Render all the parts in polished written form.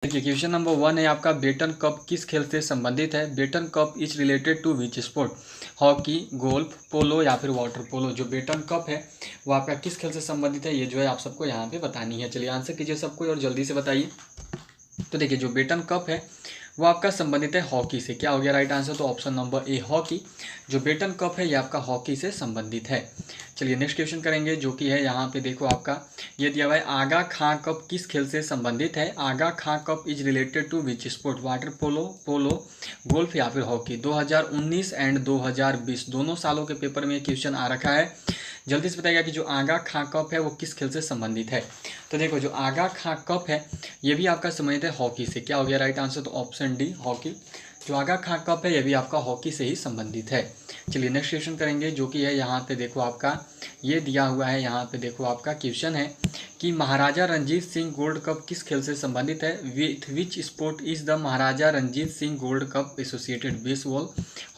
देखिए question number 1 है आपका, बेटन कप किस खेल से संबंधित है। Baton cup is related to which sport. Hockey, golf, polo या फिर वाटर पोलो। जो बेटन कप है वो आपका किस खेल से संबंधित है, ये जो है आप सबको यहाँ पे बतानी है। चलिए आंसर कीजिए सबको और जल्दी से बताइए। तो देखिए जो बेटन कप है वो आपका संबंधित है हॉकी से। क्या हो गया राइट आंसर, तो ऑप्शन नंबर ए हॉकी। जो बेटन कप है ये आपका हॉकी से संबंधित है। चलिए नेक्स्ट क्वेश्चन करेंगे जो कि है यहाँ पे देखो आपका ये दिया हुआ है, आगा खां कप किस खेल से संबंधित है। Aga Khan cup is related to which sport. Water polo, polo, golf या फिर हॉकी। 2019 एंड 2020 दोनों सालों के पेपर में क्वेश्चन आ रखा है। जल्दी से बताइएगा कि जो आगा खां कप है वो किस खेल से संबंधित है। तो देखो जो आगा खां कप है ये भी आपका संबंधित है हॉकी से। क्या हो गया राइट आंसर, तो ऑप्शन डी हॉकी। जो आगा खां कप है ये भी आपका हॉकी से ही संबंधित है। चलिए नेक्स्ट क्वेश्चन करेंगे जो कि है यहाँ पे देखो आपका ये दिया हुआ है। यहाँ पे देखो आपका क्वेश्चन है कि महाराजा रंजीत सिंह गोल्ड कप किस खेल से संबंधित है। With which sport is the Maharaja Ranjit Singh gold cup associated. Baseball,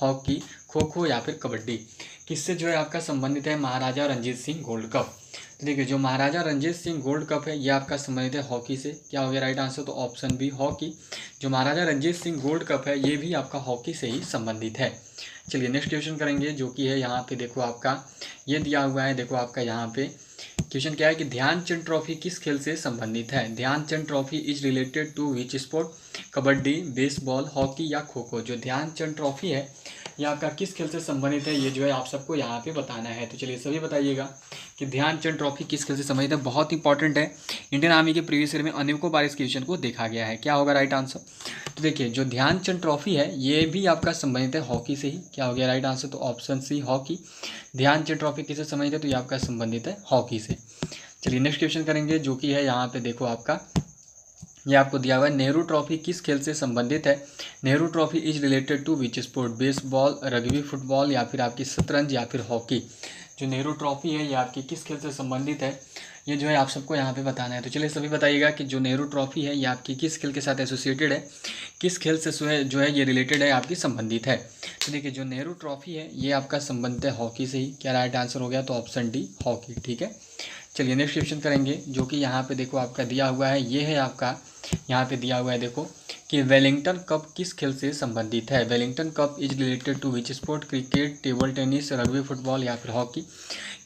hockey, kho kho या फिर कबड्डी। किससे जो है आपका संबंधित है महाराजा रंजीत सिंह गोल्ड कप। तो देखिए जो महाराजा रंजीत सिंह गोल्ड कप है ये आपका संबंधित है हॉकी से। क्या हो गया राइट आंसर, तो ऑप्शन बी हॉकी। जो महाराजा रंजीत सिंह गोल्ड कप है ये भी आपका हॉकी से ही संबंधित है। चलिए नेक्स्ट क्वेश्चन करेंगे जो कि है यहाँ पे देखो आपका ये दिया हुआ है। देखो आपका यहाँ पे क्वेश्चन क्या है कि ध्यानचंद ट्रॉफी किस खेल से संबंधित है। Dhyanchand trophy is related to which sport. Kabaddi, baseball, hockey या खो खो। जो ध्यानचंद ट्रॉफी है ये आपका किस खेल से संबंधित है, ये जो है आप सबको यहाँ पे बताना है। तो चलिए सभी बताइएगा कि ध्यानचंद ट्रॉफी किस खेल से संबंधित है। बहुत इंपॉर्टेंट है, इंडियन आर्मी के प्रीवियस ईयर में अनेकों बार इस क्वेश्चन को देखा गया है। क्या होगा राइट आंसर, तो देखिए जो ध्यानचंद ट्रॉफी है ये भी आपका संबंधित है हॉकी से ही। क्या हो गया राइट आंसर, तो option C hockey. Dhyanchand trophy किससे संबंधित है, तो ये आपका संबंधित है हॉकी से। चलिए नेक्स्ट क्वेश्चन करेंगे जो कि है यहाँ पे देखो आपका ये आपको दिया हुआ है, नेहरू ट्रॉफी किस खेल से संबंधित है। Nehru trophy is related to which sport. Baseball, rugby, football या फिर आपकी शतरंज या फिर हॉकी। जो नेहरू ट्रॉफी है ये आपकी किस खेल से संबंधित है, ये जो है आप सबको यहाँ पे बताना है। तो चलिए सभी बताइएगा कि जो नेहरू ट्रॉफी है ये आपकी किस खेल के साथ एसोसिएटेड है, किस खेल से जो है ये रिलेटेड है, आपकी संबंधित है। तो देखिए जो नेहरू ट्रॉफी है ये आपका संबंधित है हॉकी से ही। क्या राइट आंसर हो गया, तो ऑप्शन डी हॉकी। ठीक है, चलिए नेक्स्ट क्वेश्चन करेंगे जो कि यहाँ पे देखो आपका दिया हुआ है ये है आपका यहाँ पे दिया हुआ है देखो कि वेलिंगटन कप किस खेल से संबंधित है। Wellington cup is related to which sport. Cricket, table tennis, rugby, football या फिर हॉकी।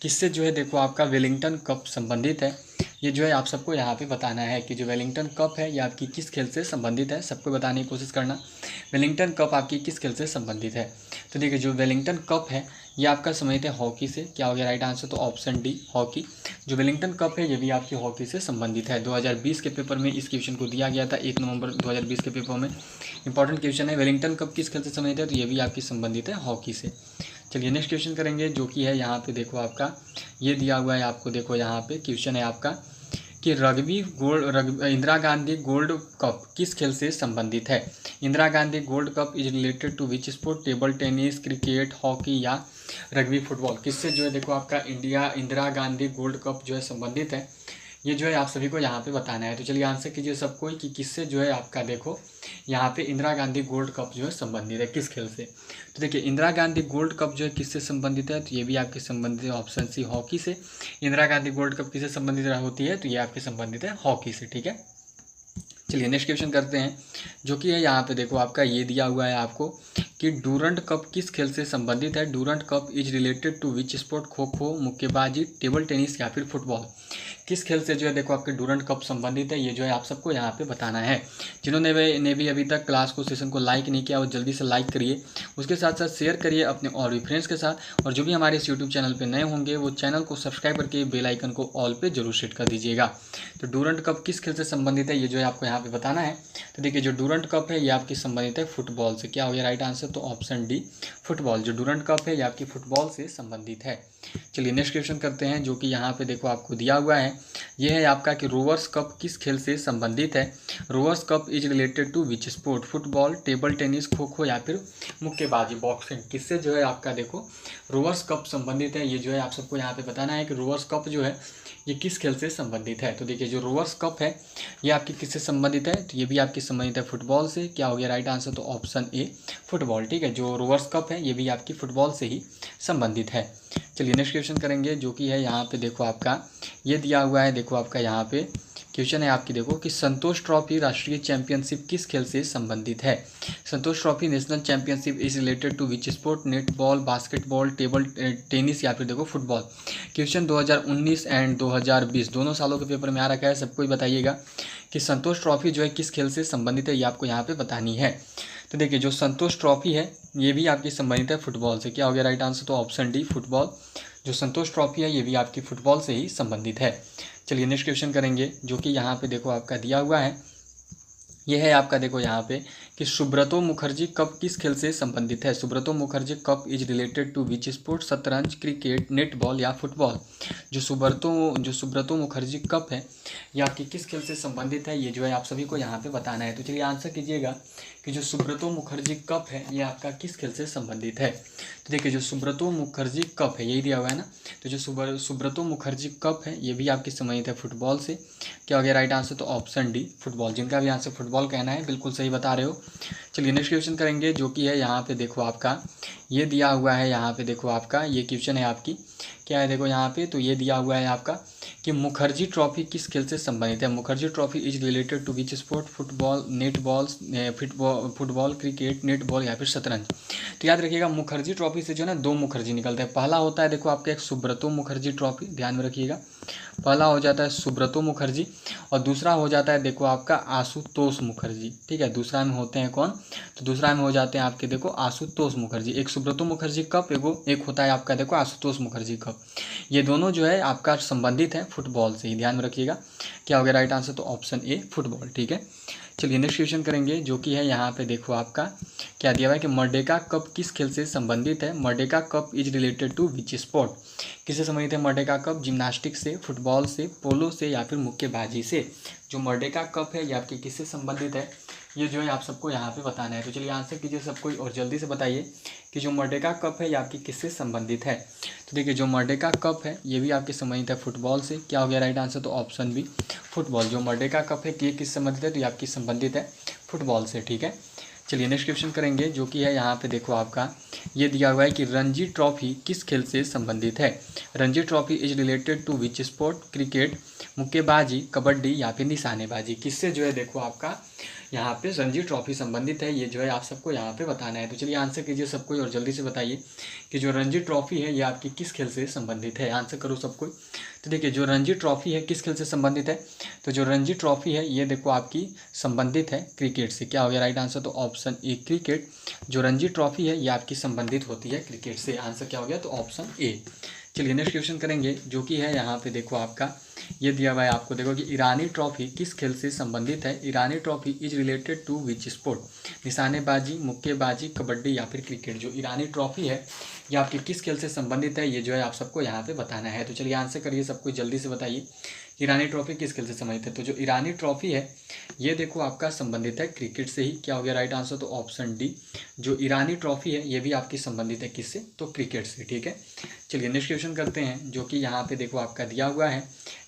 किससे जो है देखो आपका वेलिंगटन कप संबंधित है, ये जो है आप सबको यहाँ पे बताना है कि जो वेलिंगटन कप है ये आपकी किस खेल से संबंधित है। सबको बताने की कोशिश करना वेलिंगटन कप आपकी किस खेल से संबंधित है। तो देखिए जो वेलिंगटन कप है ये आपका संबंधित है हॉकी से। क्या हो गया राइट आंसर, तो ऑप्शन डी हॉकी। जो वेलिंगटन कप है ये भी आपकी हॉकी से संबंधित है। 2020 के पेपर में इस क्वेश्चन को दिया गया था, 1 नवंबर 2020 के पेपर में। इंपॉर्टेंट क्वेश्चन है, वेलिंगटन कप किस खेल से संबंधित है, तो ये भी आपकी संबंधित है हॉकी से। चलिए नेक्स्ट क्वेश्चन करेंगे जो कि है यहाँ पे देखो आपका ये दिया हुआ है आपको। देखो यहाँ पे क्वेश्चन है आपका कि इंदिरा गांधी गोल्ड कप किस खेल से संबंधित है। Indira Gandhi gold cup is related to which sport. Table tennis, cricket, hockey या रग्बी, फुटबॉल। किससे जो है देखो आपका इंदिरा गांधी गोल्ड कप जो है संबंधित है, ये जो है आप सभी को यहाँ पे बताना है। तो चलिए आंसर कीजिए सबको कि किससे जो है आपका देखो यहाँ पे इंदिरा गांधी गोल्ड कप जो है संबंधित है, किस खेल से। तो देखिए इंदिरा गांधी गोल्ड कप जो है किससे संबंधित है, तो ये भी आपके संबंधित है ऑप्शन सी हॉकी से। इंदिरा गांधी गोल्ड कप किससे संबंधित होती है, तो ये आपके संबंधित है हॉकी से। ठीक है, चलिए नेक्स्ट क्वेश्चन करते हैं जो कि है यहाँ पे देखो आपका ये दिया हुआ है आपको कि डूरंट कप किस खेल से संबंधित है। Durand cup is related to which sport. Kho kho, मुक्केबाजी, टेबल टेनिस या फिर फुटबॉल। किस खेल से जो है देखो आपके डूरंट कप संबंधित है, ये जो है आप सबको यहाँ पे बताना है। जिन्होंने भी अभी तक क्लास को सेशन को लाइक नहीं किया वो जल्दी से लाइक करिए, उसके साथ साथ शेयर करिए अपने और भी फ्रेंड्स के साथ। और जो भी हमारे इस यूट्यूब चैनल पे नए होंगे वो चैनल को सब्सक्राइब करके बेल आइकन को ऑल पे जरूर सेट कर दीजिएगा। तो डूरंट कप किस खेल से संबंधित है, ये जो है आपको यहाँ पे बताना है। तो देखिए जो डूरंट कप है ये आपकी संबंधित है फुटबॉल से। क्या हो गया राइट आंसर, तो ऑप्शन डी फुटबॉल। जो डूरंट कप है ये आपकी फुटबॉल से संबंधित है। चलिए नेक्स्ट क्वेश्चन करते हैं जो कि यहाँ पे देखो आपको दिया हुआ है ये है आपका कि रोवर्स कप किस खेल से संबंधित है। Rovers cup is related to which sport. Football, table tennis, kho kho या फिर मुक्केबाजी, बॉक्सिंग। किससे जो है आपका देखो रोवर्स कप संबंधित है, ये जो है आप सबको यहाँ पे बताना है कि रोवर्स कप जो है ये किस खेल से संबंधित है? तो देखिए जो रोवर्स कप है ये आपकी किससे संबंधित है? तो ये भी आपकी संबंधित है फुटबॉल से। क्या हो गया राइट आंसर? तो ऑप्शन ए फुटबॉल। ठीक है, जो रोवर्स कप है ये भी आपकी फुटबॉल से ही संबंधित है। चलिए नेक्स्ट क्वेश्चन करेंगे, जो कि है यहाँ पे देखो आपका ये दिया हुआ है। देखो आपका यहाँ पे क्वेश्चन है आपकी, देखो कि संतोष ट्रॉफी राष्ट्रीय चैंपियनशिप किस खेल से संबंधित है? Santosh trophy national championship is related to which sport? Netball, basketball, table tennis या फिर देखो फुटबॉल। क्वेश्चन 2019 एंड 2020 दोनों सालों के पेपर में आ रखा है। सबको ही बताइएगा कि संतोष ट्रॉफी जो है किस खेल से संबंधित है, ये आपको यहाँ पे बतानी है। तो देखिए जो संतोष ट्रॉफी है ये भी आपकी संबंधित है फुटबॉल से। क्या हो गया राइट आंसर? तो ऑप्शन डी फुटबॉल। जो संतोष ट्रॉफी है ये भी आपकी फुटबॉल से ही संबंधित है। चलिए नेक्स्ट क्वेश्चन करेंगे, जो कि यहाँ पे देखो आपका दिया हुआ है। यह है आपका देखो यहाँ पे कि सुब्रतो मुखर्जी कप किस खेल से संबंधित है? Subroto Mukherjee cup is related to which sport? शतरंज, क्रिकेट, नेटबॉल या फुटबॉल। जो सुब्रतो मुखर्जी कप है ये आपकी किस खेल से संबंधित है, ये जो है आप सभी को यहाँ पे बताना है। तो चलिए आंसर कीजिएगा कि जो सुब्रतो मुखर्जी कप है ये आपका किस खेल से संबंधित है। तो देखिए जो सुब्रतो मुखर्जी कप है यही दिया हुआ है ना, तो जो सुब्रतो मुखर्जी कप है ये भी आपकी संबंधित है फुटबॉल से। क्या हो गया राइट आंसर? तो ऑप्शन डी फुटबॉल। जिनका भी आंसर फुटबॉल कहना है बिल्कुल सही बता रहे हो। चलिए नेक्स्ट क्वेश्चन करेंगे, जो कि है यहाँ पे देखो आपका ये दिया हुआ है। यहाँ पे देखो आपका ये क्वेश्चन है आपकी, क्या है देखो यहाँ पे, तो ये दिया हुआ है आपका कि मुखर्जी ट्रॉफी किस खेल से संबंधित है? Mukherjee trophy is related to which sport? Football, netball, football, cricket, netball या फिर शतरंज। तो याद रखिएगा मुखर्जी ट्रॉफी से जो है ना दो मुखर्जी निकलते हैं। पहला होता है देखो आपका एक सुब्रतो मुखर्जी ट्रॉफी, ध्यान में रखिएगा। पहला हो जाता है सुब्रतो मुखर्जी और दूसरा हो जाता है देखो आपका आशुतोष मुखर्जी। ठीक है, दूसरा में होते हैं कौन? तो दूसरा में हो जाते हैं आपके देखो आशुतोष मुखर्जी। एक सुब्रतो मुखर्जी कप, एक होता है आपका देखो आशुतोष मुखर्जी कप। ये दोनों जो है आपका संबंधित है फुटबॉल से ही, ध्यान में रखिएगा। क्या हो गया राइट आंसर? तो ऑप्शन ए फुटबॉल। ठीक है, चलिए नेक्स्ट क्वेश्चन करेंगे, जो कि है यहाँ पे देखो आपका क्या दिया हुआ है कि मर्डेका कप किस खेल से संबंधित है? Merdeka cup is related to which sport? किससे संबंधित है मर्डेका कप? जिम्नास्टिक से, फुटबॉल से, पोलो से या फिर मुक्केबाजी से। जो मर्डेका कप है ये आपके किससे संबंधित है, ये जो है आप सबको यहाँ पे बताना है। तो चलिए आंसर कीजिए सब कोई और जल्दी से बताइए कि जो मर्डेका कप है ये आपकी किससे संबंधित है। तो देखिए जो मर्डेका कप है ये भी आपके संबंधित है फुटबॉल से। क्या हो गया राइट आंसर? तो ऑप्शन बी फुटबॉल। जो मर्डेका कप है ये किस संबंधित है? तो ये आपकी संबंधित है फुटबॉल से। ठीक है, चलिए नेक्स्ट क्वेश्चन करेंगे, जो कि है यहाँ पे देखो आपका ये दिया हुआ है कि रणजी ट्रॉफी किस खेल से संबंधित है? Ranji trophy is related to which sport? Cricket, मुक्केबाजी, कबड्डी या फिर निशानेबाजी। किससे जो है देखो आपका यहाँ पे रणजी ट्रॉफी संबंधित है, ये जो है आप सबको यहाँ पे बताना है। तो चलिए आंसर कीजिए सब कोई और जल्दी से बताइए कि जो रणजी ट्रॉफी है ये आपकी किस खेल से संबंधित है। आंसर करो सब कोई। तो देखिए जो रणजी ट्रॉफी है किस खेल से संबंधित है? तो जो रणजी ट्रॉफी है ये देखो आपकी संबंधित है क्रिकेट से। क्या हो गया राइट आंसर? तो ऑप्शन ए क्रिकेट। जो रणजी ट्रॉफी है ये आपकी संबंधित होती है क्रिकेट से। आंसर क्या हो गया? तो ऑप्शन ए। चलिए नेक्स्ट क्वेश्चन करेंगे, जो कि है यहाँ पे देखो आपका ये दिया हुआ है आपको, देखो कि ईरानी ट्रॉफी किस खेल से संबंधित है? Irani trophy is related to which sport? निशानेबाजी, मुक्केबाजी, कबड्डी या फिर क्रिकेट। जो ईरानी ट्रॉफी है ये आपके किस खेल से संबंधित है, ये जो है आप सबको यहाँ पे बताना है। तो चलिए आंसर करिए सबको जल्दी से बताइए ईरानी ट्रॉफी किस खेल से संबंधित है। तो जो ईरानी ट्रॉफी है ये देखो आपका संबंधित है क्रिकेट से ही। क्या हो गया राइट आंसर? तो ऑप्शन डी। जो ईरानी ट्रॉफी है ये भी आपकी संबंधित है किससे? तो क्रिकेट से। ठीक है, चलिए नेक्स्ट क्वेश्चन करते हैं, जो कि यहाँ पे देखो आपका दिया हुआ है।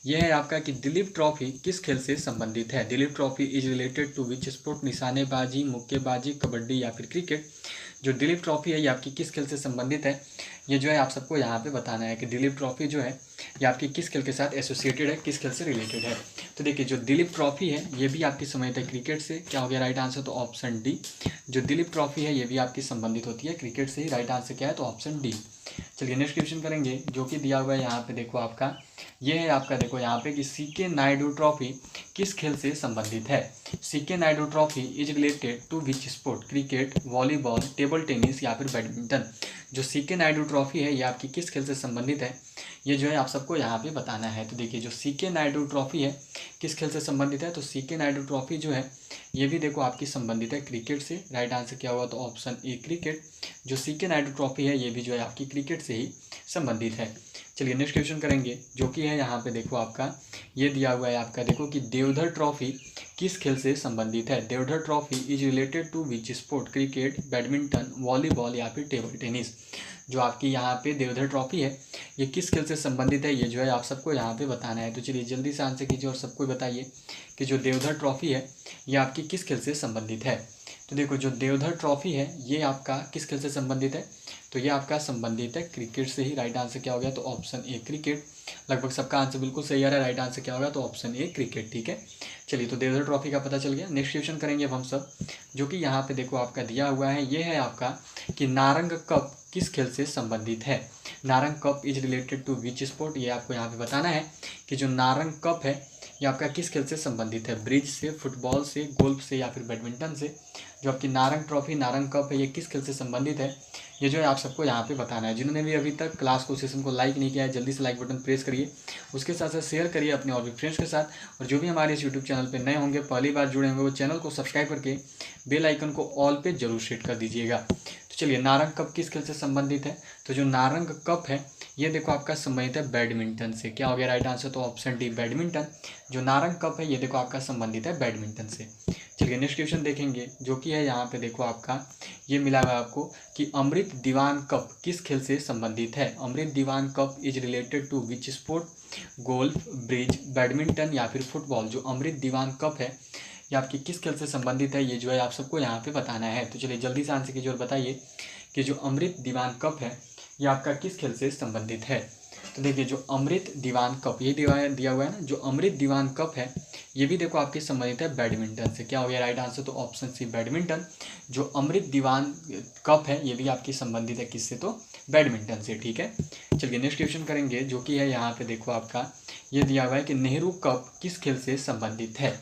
यह है आपका कि दिलीप ट्रॉफी किस खेल से संबंधित है? Dilip trophy is related to which sport? निशानेबाजी, मुक्केबाजी, कबड्डी या फिर क्रिकेट। जो दिलीप ट्रॉफी है ये आपकी किस खेल से संबंधित है, ये जो है आप सबको यहाँ पे बताना है कि दिलीप ट्रॉफी जो है ये आपकी किस खेल के साथ एसोसिएटेड है, किस खेल से रिलेटेड है। तो देखिए जो दिलीप ट्रॉफी है ये भी आपकी संबंधित है क्रिकेट से। क्या हो गया राइट आंसर? तो ऑप्शन डी। जो दिलीप ट्रॉफी है ये भी आपकी संबंधित होती है क्रिकेट से ही। राइट आंसर क्या है? तो ऑप्शन डी। चलिए नेक्स्ट क्वेश्चन करेंगे, जो कि दिया हुआ है यहाँ पे देखो आपका ये है आपका देखो यहाँ पे कि सीके नायडू ट्रॉफी किस खेल से संबंधित है? C K Naidu trophy is related to which sport? Cricket, volleyball, table tennis या फिर बैडमिंटन। जो सीके नायडू ट्रॉफी है ये आपकी किस खेल से संबंधित है, ये जो है आप सबको यहाँ पे बताना है। तो देखिए जो सीके नायडू ट्रॉफी है किस खेल से संबंधित है? तो सीके नायडू ट्रॉफी जो है ये भी देखो आपकी संबंधित है क्रिकेट से। राइट आंसर क्या हुआ? तो ऑप्शन ए क्रिकेट। जो सीके नायडू ट्रॉफी है ये भी जो है आपकी क्रिकेट से ही संबंधित है। चलिए नेक्स्ट क्वेश्चन करेंगे, जो कि है यहाँ पे देखो आपका ये दिया हुआ है आपका देखो कि देवधर ट्रॉफी किस खेल से संबंधित है? Deodhar trophy is related to which sport? Cricket, badminton, volleyball या फिर टेबल टेनिस। जो आपकी यहाँ पे देवधर ट्रॉफी है ये किस खेल से संबंधित है, ये जो है आप सबको यहाँ पे बताना है। तो चलिए जल्दी से आंसर कीजिए और सबको बताइए कि जो देवधर ट्रॉफी है ये आपकी किस खेल से संबंधित है। तो देखो जो देवधर ट्रॉफी है ये आपका किस खेल से संबंधित है, तो ये आपका संबंधित है क्रिकेट से ही। राइट आंसर क्या हो गया, तो ऑप्शन ए क्रिकेट। लगभग सबका आंसर बिल्कुल सही आ रहा है। राइट आंसर क्या होगा, तो ऑप्शन ए क्रिकेट। ठीक है, चलिए तो देवधर ट्रॉफी का पता चल गया। नेक्स्ट क्वेश्चन करेंगे अब हम सब, जो कि यहाँ पे देखो आपका दिया हुआ है, ये है आपका कि नारंग कप किस खेल से संबंधित है। Narang cup is related to which sport, ये आपको यहाँ पे बताना है कि जो नारंग कप है ये आपका किस खेल से संबंधित है, ब्रिज से, फुटबॉल से, गोल्फ से या फिर बैडमिंटन से। जो आपकी नारंग ट्रॉफी, नारंग कप है, ये किस खेल से संबंधित है, ये जो है आप सबको यहाँ पे बताना है। जिन्होंने भी अभी तक क्लास को, सेशन को लाइक नहीं किया है, जल्दी से लाइक बटन प्रेस करिए, उसके साथ साथ शेयर करिए अपने और भी फ्रेंड्स के साथ। और जो भी हमारे इस यूट्यूब चैनल पे नए होंगे, पहली बार जुड़े होंगे, वो चैनल को सब्सक्राइब करके बेल आइकन को ऑल पे जरूर सेट कर दीजिएगा। तो चलिए नारंग कप किस खेल से संबंधित है, तो जो नारंग कप है ये देखो आपका संबंधित है बैडमिंटन से। क्या हो गया राइट आंसर, तो ऑप्शन डी बैडमिंटन। जो नारंग कप है ये देखो आपका संबंधित है बैडमिंटन से। चलिए नेक्स्ट क्वेश्चन देखेंगे, जो कि है यहाँ पे देखो आपका ये मिला हुआ आपको कि अमृत दीवान कप किस खेल से संबंधित है। Amrit Diwan cup is related to which sport, golf, bridge, badminton या फिर फुटबॉल। जो अमृत दीवान कप है ये आपकी किस खेल से संबंधित है, ये जो है आप सबको यहाँ पे बताना है। तो चलिए जल्दी से आंसर कीजिए और बताइए कि जो अमृत दीवान कप है ये आपका किस खेल से संबंधित है। तो देखिए जो अमृत दीवान कप ये दिया हुआ है ना, जो अमृत दीवान कप है ये भी देखो आपके संबंधित है बैडमिंटन से। क्या हो गया राइट आंसर, तो ऑप्शन सी बैडमिंटन। जो अमृत दीवान कप है ये भी आपकी संबंधित है किससे, तो बैडमिंटन से। ठीक है, चलिए नेक्स्ट क्वेश्चन करेंगे, जो कि है यहाँ पे देखो आपका ये दिया हुआ है कि नेहरू कप किस खेल से संबंधित है।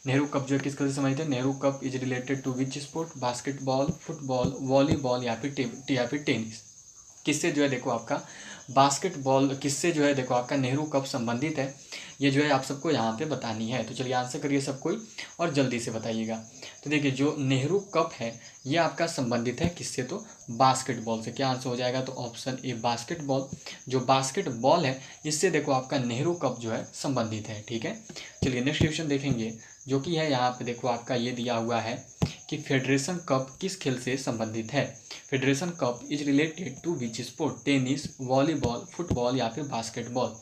नेहरू कप जो है किस खेल से संबंधित है। Nehru cup is related to which sport, basketball, football, volleyball या फिर टेनिस। किससे जो है देखो आपका बास्केटबॉल, किससे जो है देखो आपका नेहरू कप संबंधित है, ये जो है आप सबको यहाँ पे बतानी है। तो चलिए आंसर करिए सब कोई और जल्दी से बताइएगा। तो देखिए जो नेहरू कप है ये आपका संबंधित है किससे, तो बास्केटबॉल से। क्या आंसर हो जाएगा, तो ऑप्शन ए बास्केटबॉल। जो बास्केटबॉल है इससे देखो आपका नेहरू कप जो है संबंधित है। ठीक है, चलिए नेक्स्ट क्वेश्चन देखेंगे, जो कि है यहाँ पे देखो आपका ये दिया हुआ है कि फेडरेशन कप किस खेल से संबंधित है। Federation cup is related to which sport, tennis, volleyball, football या फिर बास्केटबॉल।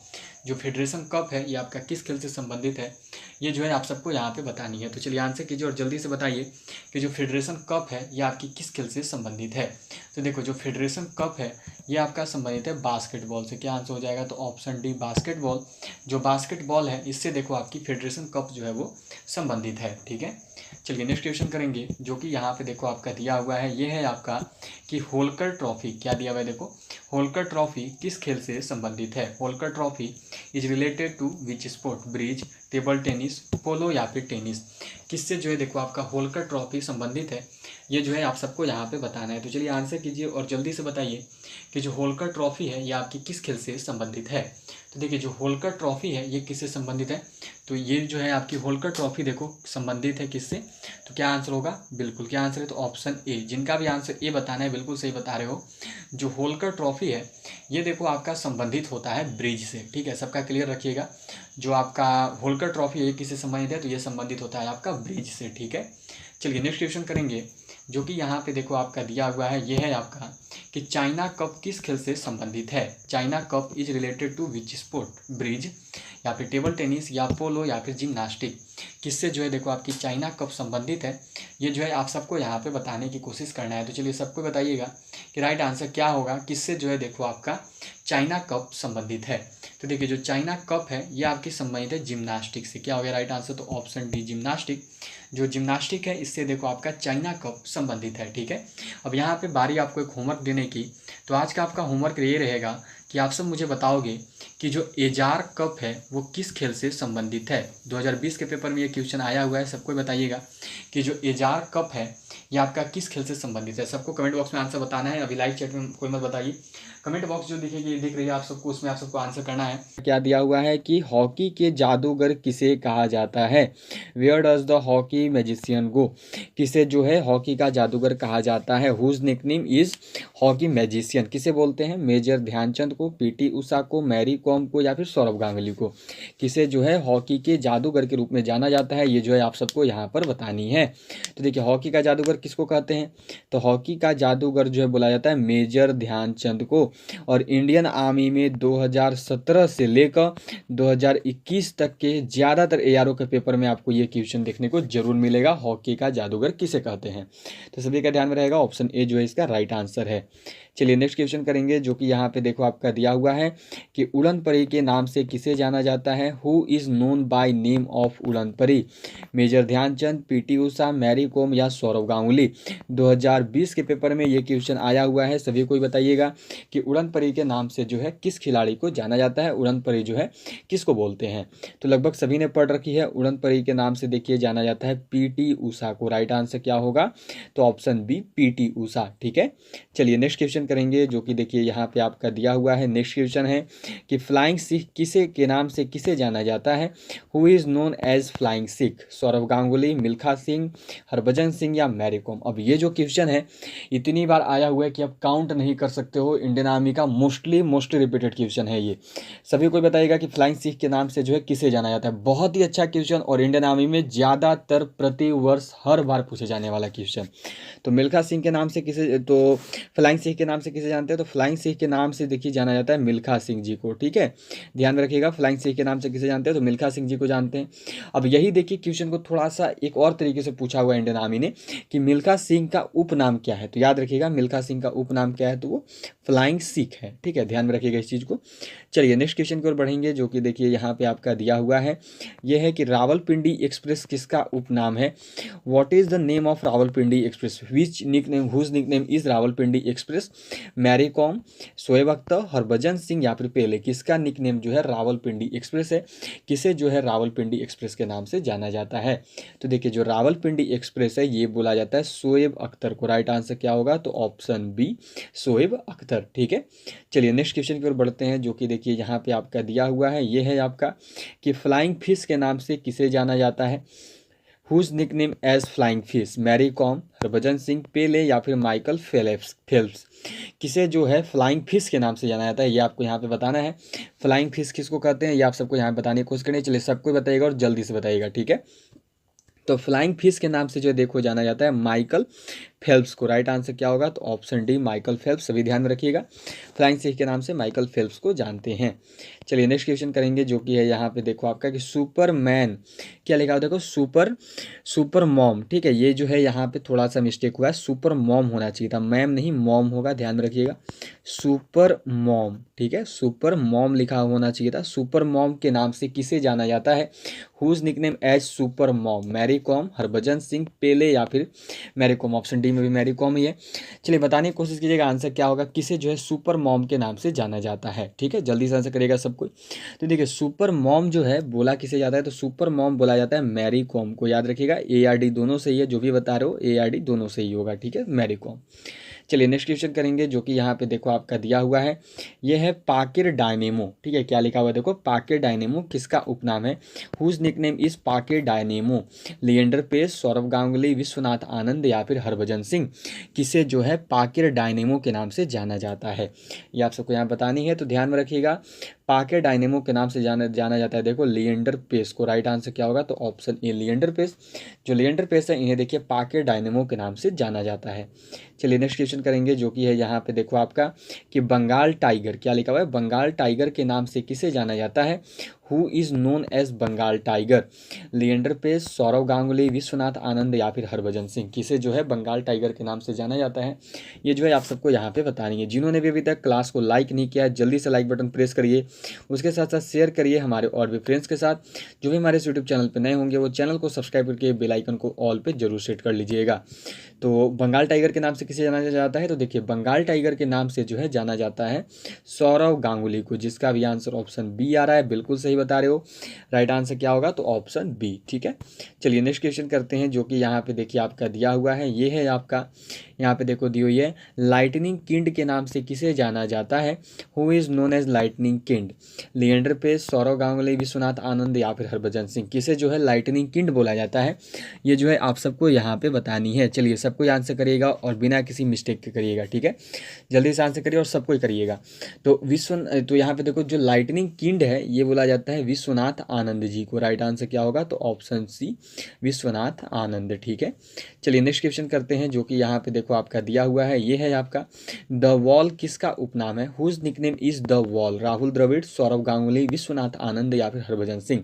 जो फेडरेशन कप है ये आपका किस खेल से संबंधित है, ये जो है आप सबको यहाँ पे बतानी है। तो चलिए आंसर कीजिए और जल्दी से बताइए कि जो फेडरेशन कप है ये आपकी किस खेल से संबंधित है। तो देखो जो फेडरेशन कप है ये आपका संबंधित है बास्केटबॉल से। क्या आंसर हो जाएगा, तो ऑप्शन डी बास्केटबॉल। जो बास्केटबॉल है इससे देखो आपकी फेडरेशन कप जो है वो संबंधित है। ठीक है, चलिए नेक्स्ट क्वेश्चन करेंगे, जो कि यहाँ पे देखो आपका दिया हुआ है, ये है आपका कि होलकर ट्रॉफी। क्या दिया हुआ है देखो, होलकर ट्रॉफी किस खेल से संबंधित है। Holkar trophy is related to which sport, bridge, table tennis, polo या फिर टेनिस। किससे जो है देखो आपका होलकर ट्रॉफी संबंधित है, ये जो है आप सबको यहाँ पे बताना है। तो चलिए आंसर कीजिए और जल्दी से बताइए कि जो होलकर ट्रॉफी है ये आपकी किस खेल से संबंधित है। तो देखिए जो होलकर ट्रॉफी है ये किससे संबंधित है, तो ये जो है आपकी होलकर ट्रॉफी देखो संबंधित है किससे, तो क्या आंसर होगा, बिल्कुल क्या आंसर है, तो ऑप्शन ए। जिनका भी आंसर ए बताना है बिल्कुल सही बता रहे हो। जो होलकर ट्रॉफी है ये देखो आपका संबंधित होता है ब्रिज से। ठीक है, सबका क्लियर रखिएगा। जो आपका होलकर ट्रॉफी है ये किससे संबंधित है, तो ये संबंधित होता है आपका ब्रिज से। ठीक है, चलिए नेक्स्ट क्वेश्चन करेंगे, जो कि यहाँ पे देखो आपका दिया हुआ है, ये है आपका कि चाइना कप किस खेल से संबंधित है। China cup is related to which sport, bridge या फिर टेबल टेनिस या पोलो या फिर जिम्नास्टिक। किससे जो है देखो आपकी चाइना कप संबंधित है, ये जो है आप सबको यहाँ पे बताने की कोशिश करना है। तो चलिए सबको बताइएगा कि राइट आंसर क्या होगा, किससे जो है देखो आपका चाइना कप संबंधित है। तो देखिए जो चाइना कप है ये आपकी संबंधित है जिम्नास्टिक से। क्या हो गया राइट आंसर, तो ऑप्शन डी जिम्नास्टिक। जो जिम्नास्टिक है इससे देखो आपका चाइना कप संबंधित है। ठीक है, अब यहाँ पे बारी आपको एक होमवर्क देने की। तो आज का आपका होमवर्क ये रहेगा कि आप सब मुझे बताओगे कि जो एजार कप है वो किस खेल से संबंधित है। 2020 के पेपर में ये क्वेश्चन आया हुआ है, सबको बताइएगा कि जो एजार कप है ये आपका किस खेल से संबंधित है। सबको कमेंट बॉक्स में आंसर बताना है। अभी लाइव चैट में कोई मत बताइए, कमेंट बॉक्स जो दिखेगी दिख रही है आप सबको, उसमें आप सबको आंसर करना है। क्या दिया हुआ है कि हॉकी के जादूगर किसे कहा जाता है। Where does the hockey magician go. किसे जो है हॉकी का जादूगर कहा जाता है। Whose nickname is hockey magician. किसे बोलते हैं, मेजर ध्यानचंद को, पीटी उषा को, मैरी कॉम को या फिर सौरभ गांगुली को। किसे जो है हॉकी के जादूगर के रूप में जाना जाता है, ये जो है आप सबको यहाँ पर बतानी है। तो देखिए हॉकी का जादूगर किसको कहते हैं? तो हॉकी का जादूगर जो है बोला जाता है मेजर ध्यानचंद को। और इंडियन आर्मी में 2017 से लेकर 2021 तक के ज़्यादातर एआरओ के पेपर में आपको ये क्वेश्चन देखने को जरूर मिलेगा, हॉकी का जादूगर किसे कहते हैं। तो सभी का ध्यान में रहेगा, ऑप्शन ए जो है इसका राइट आंसर है। चलिए नेक्स्ट क्वेश्चन करेंगे, जो कि यहाँ पे देखो आपका दिया हुआ है कि उड़न परी के नाम से किसे जाना जाता है? Who is known by name of उड़न परी? Major Dhyanchand, PT Usha, Mary com या सौरव गांगुली? 2020 के पेपर में ये क्वेश्चन आया हुआ है, सभी को बताइएगा कि उड़न परी के नाम से जो है किस खिलाड़ी को जाना जाता है, उड़न परी जो है किसको बोलते हैं? तो लगभग सभी ने पढ़ रखी है, उड़न परी के नाम से देखिए जाना जाता है पीटी उषा को। राइट आंसर क्या होगा? तो ऑप्शन बी पीटी उषा। ठीक है, चलिए नेक्स्ट क्वेश्चन करेंगे, जो कि देखिए यहाँ पे आपका दिया हुआ है। नेक्स्ट क्वेश्चन है कि फ्लाइंग सिख किसे के नाम से किसे जाना जाता है? Who is known as flying Sikh? Sourav Ganguly, Milkha Singh, Harbhajan Singh या मैरी कॉम? अब ये जो क्वेश्चन है इतनी बार आया हुआ है कि आप काउंट नहीं कर सकते हो। इंडियन आर्मी का मोस्टली रिपीटेड क्वेश्चन है ये। सभी को बताइएगा कि फ्लाइंग सिख के नाम से जो है किसे जाना जाता है। बहुत ही अच्छा क्वेश्चन और इंडियन आर्मी में ज़्यादातर प्रति वर्ष हर बार पूछे जाने वाला क्वेश्चन। तो मिल्खा सिंह के नाम से किसे, तो फ्लाइंग सिख के नाम से किसे जानते हैं? तो फ्लाइंग सिख के नाम से देखिए जाना जाता है मिल्खा सिंह जी को। ठीक है, ध्यान रखिएगा, फ्लाइंग सिख के नाम से किसे जानते हैं? तो मिल्खा सिंह जी को जानते हैं। अब यही देखिए क्वेश्चन को थोड़ा सा एक और तरीके से पूछा हुआ है इंडियन आर्मी ने कि मिल्खा सिंह का उपनाम क्या है? तो याद रखिएगा मिल्खा सिंह का उपनाम क्या है? तो वो फ्लाइंग सिख है। ठीक है, ध्यान में रखिएगा इस चीज़ को। चलिए नेक्स्ट क्वेश्चन की ओर बढ़ेंगे, जो कि देखिए यहाँ पे आपका दिया हुआ है, यह है कि रावलपिंडी एक्सप्रेस किसका उपनाम है? What is the name of Rawalpindi express? Which nickname, whose nickname is Rawalpindi express? Mary Kom, Shoaib Akhtar, Harbhajan Singh या फिर पेले? किसका निकनेम जो है रावलपिंडी एक्सप्रेस है? किसे जो है रावलपिंडी एक्सप्रेस के नाम से जाना जाता है? तो देखिए जो रावलपिंडी एक्सप्रेस है ये बोला जाता है शोएब अख्तर को। राइट आंसर क्या होगा? तो ऑप्शन बी शोएब अख्तर। ठीक है, चलिए नेक्स्ट क्वेश्चन की ओर बढ़ते हैं, जो कि देखिए यहाँ पे आपका दिया हुआ है, ये है आपका कि फ्लाइंग फिश के नाम से किसे जाना जाता है? Whose nickname as flying fish? Mary Kom, Harbhajan Singh, Pele या फिर माइकल फेल्प्स? किसे जो है फ्लाइंग फिश के नाम से जाना जाता है, ये आपको यहाँ पे बताना है। फ्लाइंग फिश किसको कहते हैं ये आप सबको यहाँ पे बताने की कोशिश करें। चलिए सबको बताइएगा और जल्दी से बताइएगा। ठीक है, तो फ्लाइंग फिश के नाम से जो देखो जाना जाता है माइकल फेल्प्स को। राइट आंसर क्या होगा? तो ऑप्शन डी माइकल फेल्प्स। सभी ध्यान में रखिएगा, फ्लाइंग फिश के नाम से माइकल फेल्प्स को जानते हैं। चलिए नेक्स्ट क्वेश्चन करेंगे, जो कि है यहाँ पे देखो आपका कि सुपरमैन क्या लिखा हुआ? देखो सुपर मॉम। ठीक है, ये जो है यहाँ पे थोड़ा सा मिस्टेक हुआ है, सुपर मॉम होना चाहिए था, मैम नहीं मॉम होगा, ध्यान में रखिएगा, सुपर मॉम। ठीक है, सुपर मॉम लिखा होना चाहिए था। सुपर मॉम के नाम से किसे जाना जाता है? Whose nickname as super mom? Mary Kom, Harbhajan Singh, Pele या फिर मैरी कॉम? ऑप्शन डी में भी मैरी कॉम ही है। चलिए बताने की कोशिश कीजिएगा आंसर क्या होगा, किसे जो है सुपर मॉम के नाम से जाना जाता है। ठीक है, जल्दी से आंसर करेगा सब कोई। तो देखिए सुपर मॉम जो है बोला किसे जाता है? तो सुपर मॉम बोला जाता है मैरी कॉम को। याद रखिएगा ARD दोनों सही है, जो भी बता रहे हो ARD दोनों सही होगा। ठीक है, मैरी कॉम। चलिए नेक्स्ट क्वेश्चन करेंगे, जो कि यहाँ पे देखो आपका दिया हुआ है, यह है पाकिर डायनेमो। ठीक है, क्या लिखा हुआ है? देखो पाकिर डायनेमो किसका उपनाम है? हुज निकनेम इज पाकिर डायनेमो? लिएंडर पेस, सौरव गांगुली, विश्वनाथ आनंद या फिर हरभजन सिंह? किसे जो है पाकिर डायनेमो के नाम से जाना जाता है, ये आप सबको यहाँ बतानी है। तो ध्यान में रखिएगा, पाकिर डायनेमो के नाम से जाना जाता है देखो लिएंडर पेस को। राइट आंसर क्या होगा? तो ऑप्शन ए लिएंडर पेस। जो लिएंडर पेस है इन्हें देखिए पाकिर डायनेमो के नाम से जाना जाता है। चलिए नेक्स्ट क्वेश्चन करेंगे, जो कि है यहाँ पे देखो आपका कि बंगाल टाइगर क्या लिखा हुआ है? बंगाल टाइगर के नाम से किसे जाना जाता है? Who is known as Bengal tiger? Leander Paes, Sourav Ganguly, Vishwanath Anand या फिर हरभजन सिंह? किसे जो है बंगाल टाइगर के नाम से जाना जाता है, ये जो है आप सबको यहाँ पे बतानी है। जिन्होंने भी अभी तक क्लास को लाइक नहीं किया जल्दी से लाइक बटन प्रेस करिए, उसके साथ साथ शेयर करिए हमारे और भी फ्रेंड्स के साथ। जो भी हमारे यूट्यूब चैनल पर नए होंगे वो चैनल को सब्सक्राइब करके बेल आइकन को ऑल पे जरूर सेट कर लीजिएगा। तो बंगाल टाइगर के नाम से किसे जाना जाता है? तो देखिए बंगाल टाइगर के नाम से जो है जाना जाता है सौरव गांगुली को, जिसका भी आंसर ऑप्शन बी आ रहा है। बिल्कुल सही बता रहे हो, राइट आंसर क्या होगा? तो ऑप्शन बी। ठीक है, चलिए नेक्स्ट क्वेश्चन करते हैं, जो कि यहाँ पे देखिए आपका दिया हुआ है, ये है आपका यहाँ पे देखो दी हुई है, लाइटनिंग किंड के नाम से किसे जाना जाता है? Who is known as lightning kid? Leander Paes, Sourav Ganguly, Vishwanath Anand या फिर हरभजन सिंह? किसे जो है लाइटनिंग किंड बोला जाता है, ये जो है आप सबको यहाँ पे बतानी है। चलिए सब सबको आंसर करिएगा और बिना किसी मिस्टेक के करिएगा, ठीक है। जल्दी से आंसर करिए और सबको ही करिएगा। तो यहाँ पे देखो जो लाइटनिंग किंड है ये बोला जाता है विश्वनाथ आनंद जी को। राइट आंसर क्या होगा? तो ऑप्शन सी विश्वनाथ आनंद, ठीक है। चलिए नेक्स्ट क्वेश्चन करते हैं, जो कि यहाँ पे देखो आपका दिया हुआ है, ये है आपका द वॉल किसका उपनाम है? Whose nickname is the wall? Rahul Dravid, Sourav Ganguly, Vishwanath Anand या फिर हरभजन सिंह?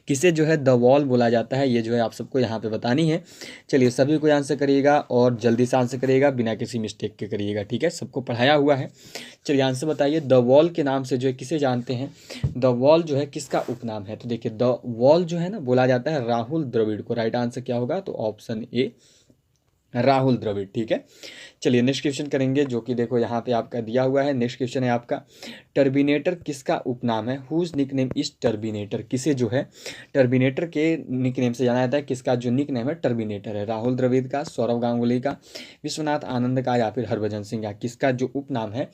किसे जो है द वॉल बोला जाता है, ये जो है आप सबको यहाँ पे बतानी है। चलिए सभी को आंसर करिएगा और जल्दी से आंसर करिएगा, बिना किसी मिस्टेक के करिएगा, ठीक है। सबको पढ़ाया हुआ है। चलिए आंसर बताइए, द वॉल के नाम से जो है किसे जानते हैं? द वॉल जो है किसका उपनाम है? तो देखिए द वॉल जो है ना बोला जाता है राहुल द्रविड़ को। राइट आंसर क्या होगा? तो ऑप्शन ए राहुल द्रविड़, ठीक है। चलिए नेक्स्ट क्वेश्चन करेंगे, जो कि देखो यहाँ पे आपका दिया हुआ है। नेक्स्ट क्वेश्चन है आपका, टर्बिनेटर किसका उपनाम है? Whose nickname is turbinator? किसे जो है टर्बिनेटर के निकनेम से जाना जाता है? किसका जो निकनेम है टर्बिनेटर है? राहुल द्रविड़ का, सौरव गांगुली का, विश्वनाथ आनंद का या फिर हरभजन सिंह का? किसका जो उपनाम है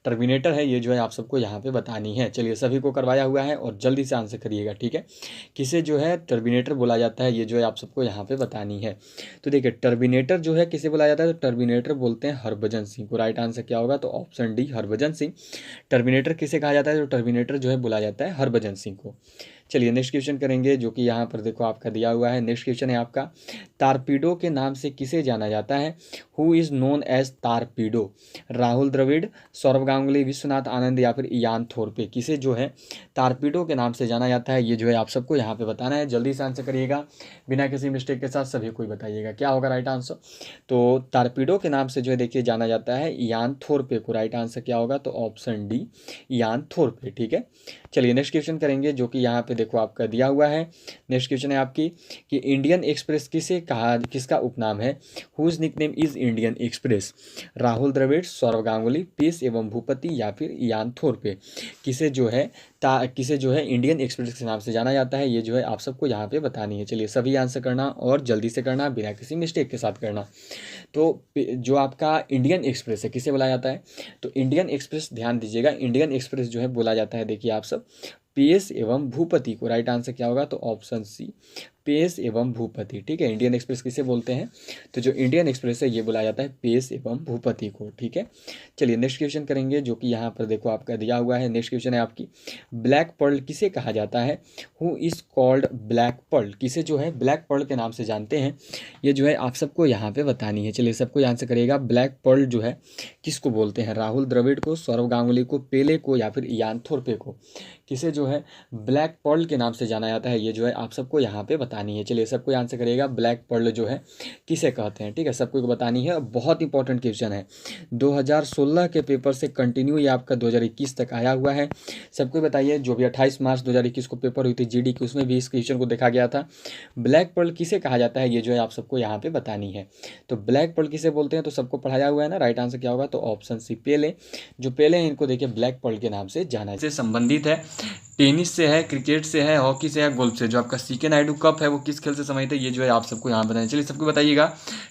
टर्बिनेटर है, ये जो है आप सबको यहाँ पे बतानी है। चलिए सभी को करवाया हुआ है और जल्दी से आंसर करिएगा, ठीक है। किसे जो है टर्बिनेटर बोला जाता है, ये जो है आप सबको यहाँ पे बतानी है। तो देखिए टर्बिनेटर जो है किसे बोला जाता है? तो टर्बिनेटर बोलते हैं हरभजन सिंह को। राइट आंसर क्या होगा? तो option D Harbhajan Singh. Terminator किसे कहा जाता है? तो टर्मिनेटर जो है बोला जाता है हरभजन सिंह को। चलिए नेक्स्ट क्वेश्चन करेंगे, जो कि यहाँ पर देखो आपका दिया हुआ है। नेक्स्ट क्वेश्चन है आपका, तारपीडो के नाम से किसे जाना जाता है? Who is known as torpedo? Rahul Dravid, Sourav Ganguly, Vishwanath Anand या फिर इयान थोरपे? किसे जो है तारपीडो के नाम से जाना जाता है, ये जो है आप सबको यहाँ पे बताना है। जल्दी से आंसर करिएगा, बिना किसी मिस्टेक के साथ सभी को बताइएगा क्या होगा राइट आंसर। तो तारपीडो के नाम से जो है देखिए जाना जाता है इयान थोरपे को। राइट आंसर क्या होगा? तो ऑप्शन डी इयान थोरपे, ठीक है। चलिए नेक्स्ट क्वेश्चन करेंगे, जो कि यहाँ पे देखो आपका दिया हुआ है। नेक्स्ट क्वेश्चन है आपकी कि इंडियन एक्सप्रेस किसका उपनाम है? Whose nickname is Indian express? Rahul Dravid, Sourav Ganguly, Paes एवं भूपति या फिर इयान थोरपे? किसे जो है इंडियन एक्सप्रेस के नाम से जाना जाता है, ये जो है आप सबको यहाँ पे बतानी है। चलिए सभी आंसर करना और जल्दी से करना, बिना किसी मिस्टेक के साथ करना। तो जो आपका इंडियन एक्सप्रेस है किसे बोला जाता है? तो इंडियन एक्सप्रेस ध्यान दीजिएगा, इंडियन एक्सप्रेस जो है बोला जाता है, देखिए आप सब, पेस एवं भूपति को। राइट आंसर क्या होगा? तो ऑप्शन सी पेस एवं भूपति, ठीक है। इंडियन एक्सप्रेस किसे बोलते हैं? तो जो इंडियन एक्सप्रेस है ये बोला जाता है पेस एवं भूपति को, ठीक है। चलिए नेक्स्ट क्वेश्चन करेंगे, जो कि यहाँ पर देखो आपका दिया हुआ है। नेक्स्ट क्वेश्चन है आपकी, ब्लैक पर्ल किसे कहा जाता है? Who is called black pearl? किसे जो है ब्लैक पर्ल के नाम से जानते हैं, ये जो है आप सबको यहाँ पे बतानी है। चलिए सबको आंसर करेगा, ब्लैक पर्ल जो है किसको बोलते हैं? राहुल द्रविड़ को, सौरव गांगुली को, पेले को या फिर इयान थोरपे को? किसे जो है ब्लैक पर्ल के नाम से जाना जाता है, ये जो है आप सबको यहाँ पे बतानी है। चलिए सबको आंसर करेगा, ब्लैक पर्ल जो है किसे कहते हैं, ठीक है। सबको बतानी है, बहुत इंपॉर्टेंट क्वेश्चन है, 2016 के पेपर से कंटिन्यू ये आपका 2021 तक आया हुआ है। सबको बताइए, जो भी 28 मार्च 2021 को पेपर हुई थी जीडी की, उसमें भी इस क्वेश्चन को देखा गया था। ब्लैक पर्ल किसे कहा जाता है, ये जो है आप सबको यहाँ पे बतानी है। तो ब्लैक पर्ल किसे बोलते हैं, तो सबको पढ़ाया हुआ है ना। राइट आंसर क्या होगा? तो ऑप्शन सी पेले। जो पेले हैं इनको देखिए ब्लैक पर्ल के नाम से जाना से संबंधित है। टेनिस से है, क्रिकेट से है, हॉकी से है, गोल्फ से। जो आपका सीके नायडू कप है वो किस खेल से संबंधित है, ये जो है आप सबको यहाँ बताएं। चलिए सबको बताइएगा,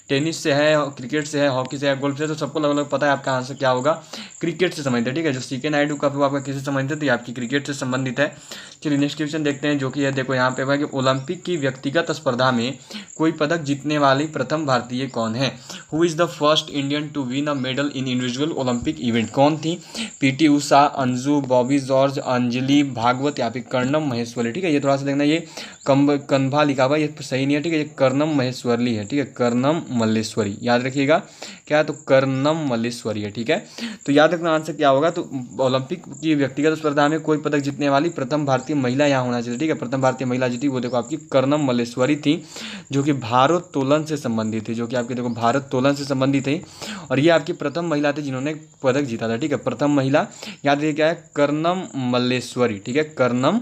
टेनिस से है, क्रिकेट से है, हॉकी से है, गोल्फ से, तो सबको अलग अलग पता है। आपका आंसर क्या होगा? क्रिकेट से संबंधित है, ठीक है। जो सीके नायडू कप है वो आपका किससे संबंधित है, तो ये आपकी क्रिकेट से संबंधित है। चलिए नेक्स्ट क्वेश्चन देखते हैं, जो कि है देखो यहाँ पे है कि ओलंपिक की व्यक्तिगत स्पर्धा में कोई पदक जीतने वाली प्रथम भारतीय कौन है? Who is the first Indian to win a medal in individual Olympic event? कौन थी? पीटी उषा, अंजू, बॉबी जॉर्ज, अंजलि भागवत या फिर कर्णम महेश्वरी, ठीक है। ये थोड़ा सा देखना, ये कंभा लिखा हुआ है, ये सही नहीं है, ठीक है। ये कर्णम महेश्वरी है, ठीक है, कर्णम मल्लेश्वरी, याद रखिएगा क्या है, तो कर्णम मल्लेश्वरी है, ठीक है। तो याद रखना आंसर क्या होगा, तो ओलंपिक की व्यक्तिगत स्पर्धा में कोई पदक जीतने वाली प्रथम भारतीय महिला यहाँ होना चाहिए, ठीक है। प्रथम भारतीय महिला जीती वो देखो आपकी कर्णम मल्लेश्वरी थी, जो कि भारोत्तोलन से संबंधित थी, जो कि आपके देखो भारोत्तोलन से संबंधित है। और ये आपकी प्रथम महिला थी जिन्होंने पदक जीता था, ठीक है। प्रथम महिला याद रखिए क्या है, कर्णम मल्लेश्वरी, ठीक है। कर्णम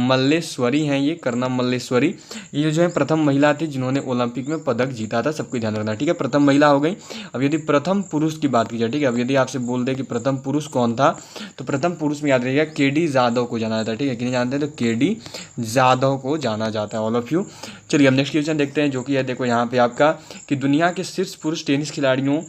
मल्लेश्वरी हैं ये, कर्णम मल्लेश्वरी, ये जो है प्रथम महिला थी जिन्होंने ओलंपिक में पदक जीता था, सबको ध्यान रखना, ठीक है। प्रथम महिला हो गई। अब यदि प्रथम पुरुष की बात की जाए, ठीक है, अब यदि आपसे बोल दे कि प्रथम पुरुष कौन था, तो प्रथम पुरुष में याद रखिएगा केडी जाधव को जाना जाता है, ठीक है। किन्हें जानते हैं, तो केडी जाधव को जाना जाता है, ऑल ऑफ यू। चलिए हम नेक्स्ट क्वेश्चन देखते हैं, जो कि है देखो यहाँ पे आपका कि दुनिया के शीर्ष पुरुष टेनिस खिलाड़ियों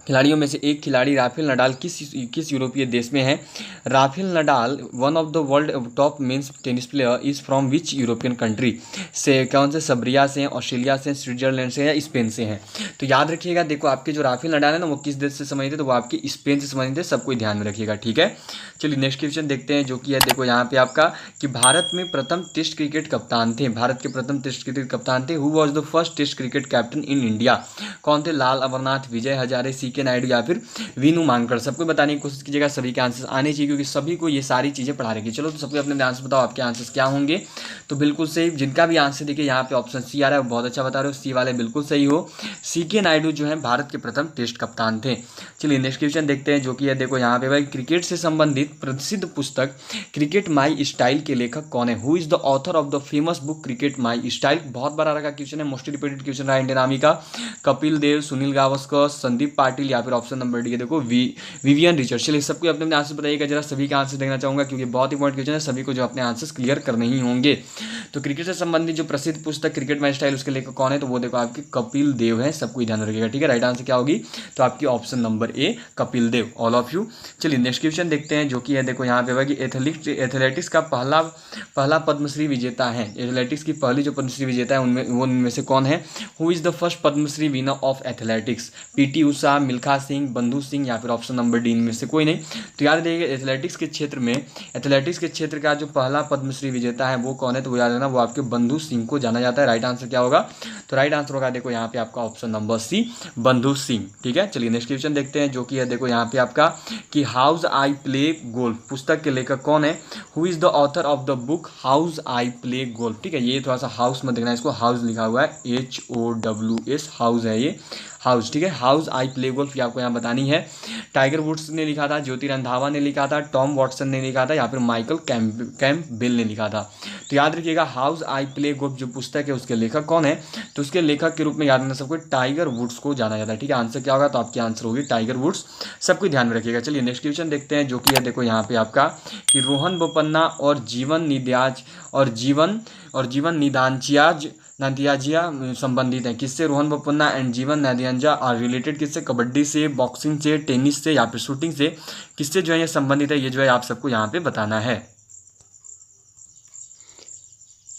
खिलाड़ियों में से एक खिलाड़ी राफेल नडाल किस यूरोपीय देश में है? Rafael Nadal one of the world top men's tennis player is from which European country? से कौन से? सर्बिया से हैं, ऑस्ट्रेलिया से, स्विट्जरलैंड से या स्पेन से हैं? तो याद रखिएगा, देखो आपके जो राफेल नडाल है ना वो किस देश से संबंधित है? तो वो आपके स्पेन से संबंधित है, सबको ध्यान में रखिएगा, ठीक है। चलिए नेक्स्ट क्वेश्चन देखते हैं, जो कि है देखो यहाँ पे आपका कि भारत में प्रथम टेस्ट क्रिकेट कप्तान थे, भारत के प्रथम टेस्ट क्रिकेट कप्तान थे, who was the first test cricket captain in India? कौन थे? लाल अमरनाथ, विजय हजारे, सीके नायडू या फिर वीनू मांकड़? सबको बताने की कोशिश कीजिएगा, सभी के आंसर्स आने चाहिए क्योंकि सभी को ये सारी चीज़ें पढ़ा रखी। चलो तो सबको अपने आंसर बताओ, आपके आंसर्स क्या होंगे? तो बिल्कुल सही, जिनका भी आंसर देखिए यहाँ पे ऑप्शन सी आ रहा है, बहुत अच्छा बता रहे हो, सी वाले बिल्कुल सही हो। सीके नायडू जो है भारत के प्रथम टेस्ट कप्तान थे। चलिए नेक्स्ट क्वेश्चन देखते हैं, जो कि है देखो यहाँ पे भाई क्रिकेट से संबंधित प्रसिद्ध पुस्तक क्रिकेट माई स्टाइल के लेखक कौन है? Who is the author of the famous book cricket my style? बहुत बार रखा क्वेश्चन है, मोस्ट रिपीटेड क्वेश्चन रहा इंडियन आर्मी का। कपिल देव, सुनील गावस्कर, संदीप पाटिल या फिर ऑप्शन नंबर डी है देखो विवियन रिचर्ड। चलिए सबको अपने अपने आंसर बताइएगा, जरा सभी का आंसर देखना चाहूंगा क्योंकि बहुत इंपॉर्टेंट क्वेश्चन है, सभी को जो अपने आंसर्स क्लियर करने ही होंगे। तो क्रिकेट से संबंधित जो प्रसिद्ध पुस्तक क्रिकेट माई स्टाइल उसके लेखक कौन है? तो वो देखो आपके कपिल देव है, सबको ध्यान रखिएगा, ठीक है। राइट आंसर क्या होगी? तो आपकी option number A Kapil Dev, all of you. चलिए नेक्स्ट क्वेश्चन देखते हैं, जो कि है देखो यहाँ पे भाई एथलेटिक्स का पहला पद्मश्री विजेता है, एथलेटिक्स की पहली जो पद्मश्री विजेता है उनमें से कौन है? Who is the first Padma Shri winner of athletics? PT Usha, Milkha Singh, Bandhu Singh या फिर ऑप्शन नंबर डी इनमें से कोई नहीं। तो याद रखिएगा एथलेटिक्स के क्षेत्र का जो पहला पद्मश्री विजेता है वो कौन है? तो वो याद रखना, वो आपके बंधु सिंह को जाना जाता है। राइट आंसर क्या होगा? तो राइट आंसर होगा देखो यहाँ पे आपका ऑप्शन नंबर सी बंधु सिंह, ठीक है। चलिए नेक्स्ट क्वेश्चन देखते हैं, जो कि है देखो यहाँ पे आपका कि हाउस आई प्ले गोल्फ पुस्तक के लेखक कौन है? Who is the author of the book house I play golf? ठीक है, ये थोड़ा सा हाउस में देखना, इसको हाउस लिखा हुआ है HOWS, हाउस है ये, हाउस, ठीक है। हाउस आई प्ले गोल्फ ये आपको यहाँ बतानी है। टाइगर वुड्स ने लिखा था, ज्योति रंधावा ने लिखा था, टॉम वॉटसन ने लिखा था या फिर माइकल कैम्पबेल ने लिखा था? तो याद रखिएगा हाउस आई प्ले गोल्फ जो पुस्तक है उसके लेखक कौन है? तो उसके लेखक के रूप में याद रखना सबको टाइगर वुड्स को जाना जाता है, ठीक है। आंसर क्या होगा? तो आपकी आंसर होगी टाइगर वुड्स, सबको ध्यान में रखिएगा। चलिए नेक्स्ट क्वेश्चन देखते हैं, जो कि है देखो यहाँ पे आपका कि रोहन बोपन्ना और जीवन नादियाजिया संबंधित है, किससे? रोहन बोपन्ना एंड जीवन नादियाजा आर रिलेटेड किससे? कबड्डी से, बॉक्सिंग से, टेनिस से या फिर शूटिंग से? किससे जो है ये संबंधित है, ये जो है आप सबको यहाँ पे बताना है।